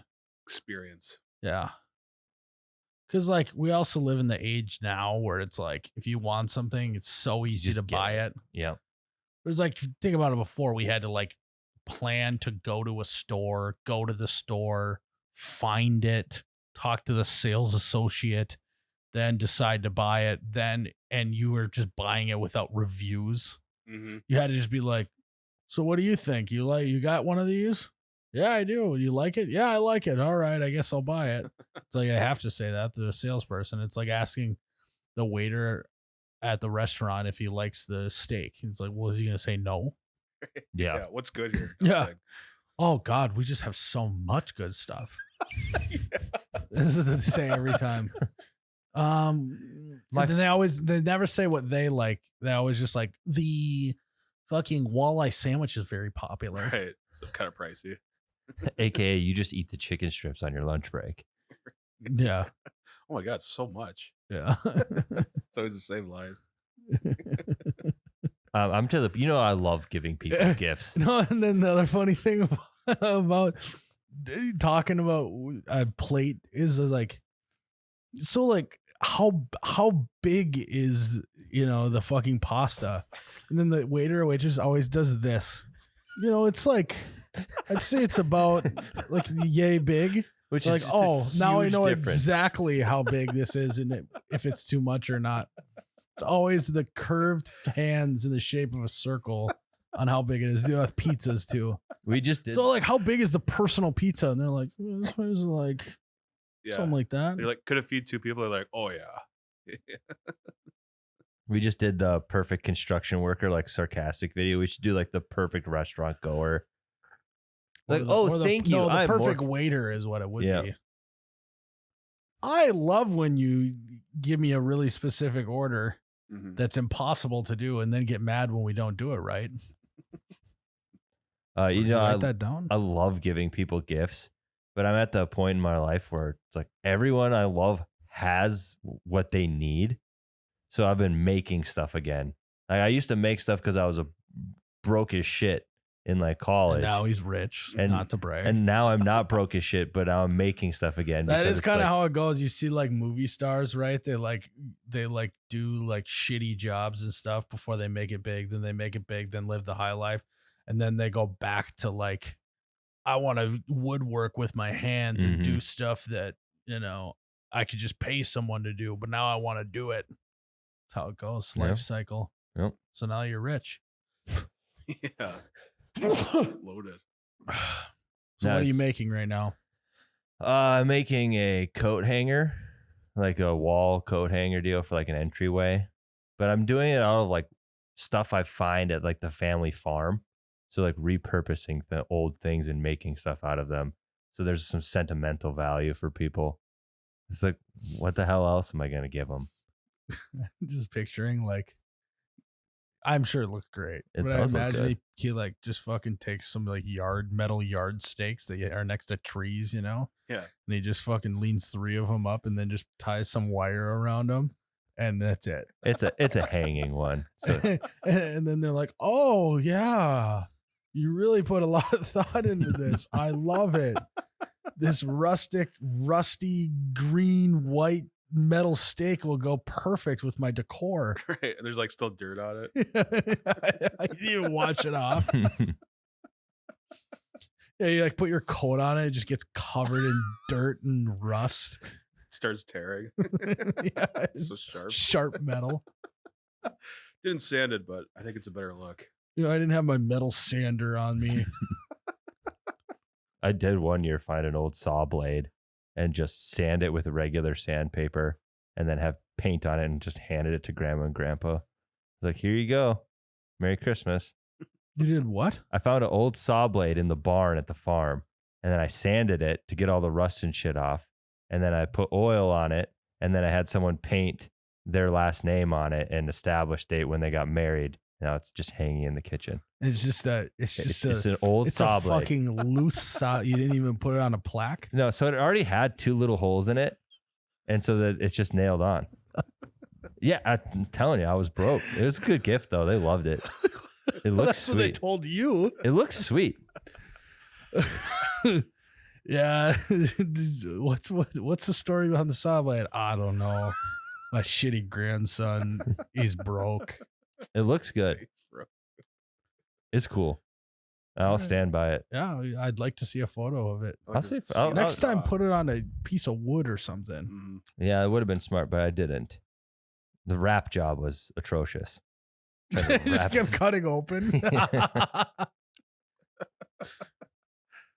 [SPEAKER 4] Experience.
[SPEAKER 1] Yeah. Cause like we also live in the age now where it's like if you want something, it's so easy
[SPEAKER 3] just
[SPEAKER 1] to
[SPEAKER 3] get
[SPEAKER 1] buy
[SPEAKER 3] it.
[SPEAKER 1] it.
[SPEAKER 3] Yep.
[SPEAKER 1] It was like think about it before we had to like plan to go to a store, go to the store, find it, talk to the sales associate, then decide to buy it, and you were just buying it without reviews.
[SPEAKER 4] Mm-hmm.
[SPEAKER 1] You had to just be like, so what do you think? You got one of these? Yeah, I do. You like it? Yeah, I like it. All right, I guess I'll buy it. It's like I have to say that to the salesperson. It's like asking the waiter at the restaurant if he likes the steak. He's like, well, is he gonna say no?
[SPEAKER 3] Yeah.
[SPEAKER 4] Yeah. What's good here?
[SPEAKER 1] Yeah.
[SPEAKER 4] Like,
[SPEAKER 1] Oh God, we just have so much good stuff. This is what they say every time. Then they never say what they like. They always just like the fucking walleye sandwich is very popular.
[SPEAKER 4] right. So kind of pricey.
[SPEAKER 3] AKA, you just eat the chicken strips on your lunch break.
[SPEAKER 1] Yeah.
[SPEAKER 4] Oh my God, so much.
[SPEAKER 1] Yeah.
[SPEAKER 4] It's always the same line.
[SPEAKER 3] I'm to the, I love giving people gifts.
[SPEAKER 1] No, and then the other funny thing about talking about a plate is like, so like how big is the fucking pasta, and then the waiter or waitress always does this. It's like I'd say it's about like yay big.
[SPEAKER 3] Which
[SPEAKER 1] Like,
[SPEAKER 3] is just
[SPEAKER 1] oh, now I
[SPEAKER 3] huge
[SPEAKER 1] know
[SPEAKER 3] difference.
[SPEAKER 1] exactly how big this is and if it's too much or not. It's always the curved hands in the shape of a circle on how big it is. They have pizzas too.
[SPEAKER 3] We just did.
[SPEAKER 1] So like, how big is the personal pizza? And they're like, this one is like
[SPEAKER 4] Yeah.
[SPEAKER 1] something like that.
[SPEAKER 4] You're like, could it feed two people? They're like, oh yeah.
[SPEAKER 3] We just did the perfect construction worker, like sarcastic video. We should do like the perfect restaurant goer. Like, thank you.
[SPEAKER 1] No, the
[SPEAKER 3] I'm
[SPEAKER 1] perfect
[SPEAKER 3] more-
[SPEAKER 1] waiter is what it would
[SPEAKER 3] Yeah.
[SPEAKER 1] be. I love when you give me a really specific order
[SPEAKER 4] Mhm.
[SPEAKER 1] that's impossible to do and then get mad when we don't do it right.
[SPEAKER 3] I
[SPEAKER 1] Write that down.
[SPEAKER 3] love giving people gifts, but I'm at the point in my life where it's like everyone I love has what they need. So I've been making stuff again. Like I used to make stuff because I was a broke as shit in like college.
[SPEAKER 1] And now he's rich,
[SPEAKER 3] And-
[SPEAKER 1] not to brag.
[SPEAKER 3] And now I'm not broke as shit, but now I'm making stuff again.
[SPEAKER 1] That
[SPEAKER 3] because
[SPEAKER 1] is
[SPEAKER 3] it's
[SPEAKER 1] kind of
[SPEAKER 3] like-
[SPEAKER 1] how it goes. You see like movie stars, right? They do like shitty jobs and stuff before they make it big. Then they make it big, then live the high life. And then they go back to like, I want to woodwork with my hands and do stuff that, I could just pay someone to do, but now I want to do it. That's how it goes. Life
[SPEAKER 3] Yep.
[SPEAKER 1] cycle.
[SPEAKER 3] Yep.
[SPEAKER 1] So now you're rich.
[SPEAKER 4] Yeah. Loaded.
[SPEAKER 1] So
[SPEAKER 3] No,
[SPEAKER 1] what are you
[SPEAKER 3] it's-
[SPEAKER 1] making right now?
[SPEAKER 3] I'm making a coat hanger, like a wall coat hanger deal for like an entryway. But I'm doing it out of like stuff I find at like the family farm. So like repurposing the old things and making stuff out of them. So there's some sentimental value for people. It's like, what the hell else am I going to give them?
[SPEAKER 1] Just picturing like I'm sure it looked great.
[SPEAKER 3] It
[SPEAKER 1] But I
[SPEAKER 3] does look
[SPEAKER 1] imagine
[SPEAKER 3] good.
[SPEAKER 1] he like just fucking takes some like metal yard stakes that are next to trees, you know?
[SPEAKER 4] Yeah.
[SPEAKER 1] And he just fucking leans 3 of them up and then just ties some wire around them. And that's it.
[SPEAKER 3] It's a hanging one. So
[SPEAKER 1] And then they're like, oh, yeah, you really put a lot of thought into this. I love it. This rusty, green, white metal stake will go perfect with my decor.
[SPEAKER 4] Right. There's like still dirt on it.
[SPEAKER 1] I didn't even wash it off. Yeah, you like put your coat on it, it just gets covered in dirt and rust.
[SPEAKER 4] Starts tearing.
[SPEAKER 1] Yeah,
[SPEAKER 4] It's so sharp.
[SPEAKER 1] Sharp metal.
[SPEAKER 4] Didn't sand it, but I think it's a better look.
[SPEAKER 1] You know, I didn't have my metal sander on me.
[SPEAKER 3] I did one year find an old saw blade and just sand it with regular sandpaper and then have paint on it and just handed it to grandma and grandpa. I was like, here you go. Merry Christmas.
[SPEAKER 1] You did what?
[SPEAKER 3] I found an old saw blade in the barn at the farm and then I sanded it to get all the rust and shit off. And then I put oil on it and then I had someone paint their last name on it and establish date when they got married. Now it's just hanging in the kitchen.
[SPEAKER 1] It's just
[SPEAKER 3] It's an old
[SPEAKER 1] it's
[SPEAKER 3] saw
[SPEAKER 1] a
[SPEAKER 3] blade.
[SPEAKER 1] fucking loose saw. You didn't even put it on a plaque.
[SPEAKER 3] No, so it already had 2 little holes in it, and so that it's just nailed on. Yeah, I'm telling you, I was broke. It was a good gift though. They loved it. It looks
[SPEAKER 1] That's what they
[SPEAKER 3] sweet.
[SPEAKER 1] told you.
[SPEAKER 3] It looks sweet.
[SPEAKER 1] Yeah. What's the story behind the saw blade? I don't know. My shitty grandson, he's broke.
[SPEAKER 3] It looks good. It's cool. I'll stand by it.
[SPEAKER 1] Yeah, I'd like to see a photo of it.
[SPEAKER 3] I'll see if- I'll-
[SPEAKER 1] Next time, put it on a piece of wood or something.
[SPEAKER 4] Mhm.
[SPEAKER 3] Yeah, it would have been smart, but I didn't. The wrap job was atrocious. Trying to
[SPEAKER 1] Just
[SPEAKER 3] wrap
[SPEAKER 1] kept
[SPEAKER 3] it.
[SPEAKER 1] cutting open.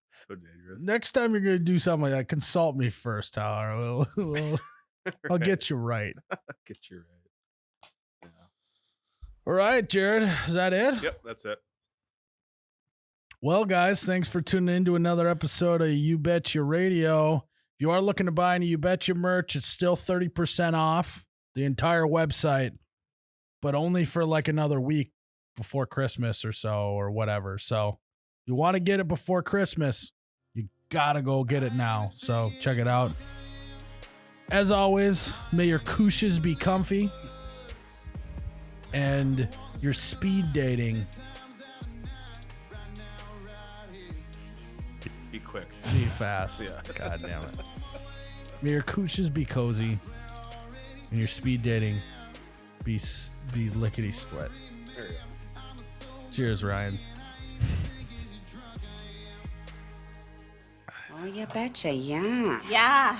[SPEAKER 4] So dangerous.
[SPEAKER 1] Next time you're gonna do something like that, consult me first, Tyler. I'll get you right.
[SPEAKER 4] Get you right. Yeah.
[SPEAKER 1] All right, Jared, is that it?
[SPEAKER 4] Yep, that's it.
[SPEAKER 1] Well, guys, thanks for tuning in to another episode of You Betcha Radio. If you are looking to buy any You Betcha merch, it's still 30% off the entire website, but only for like another week before Christmas or so or whatever. So if you want to get it before Christmas, you gotta go get it now. So check it out. As always, may your couches be comfy and your speed dating
[SPEAKER 4] Be quick.
[SPEAKER 1] be fast.
[SPEAKER 4] Yeah.
[SPEAKER 1] God damn it. May your couches be cozy and your speed dating be lickety split.
[SPEAKER 4] There you go.
[SPEAKER 1] Cheers, Ryan.
[SPEAKER 5] Oh, you betcha, yeah.
[SPEAKER 6] Yeah.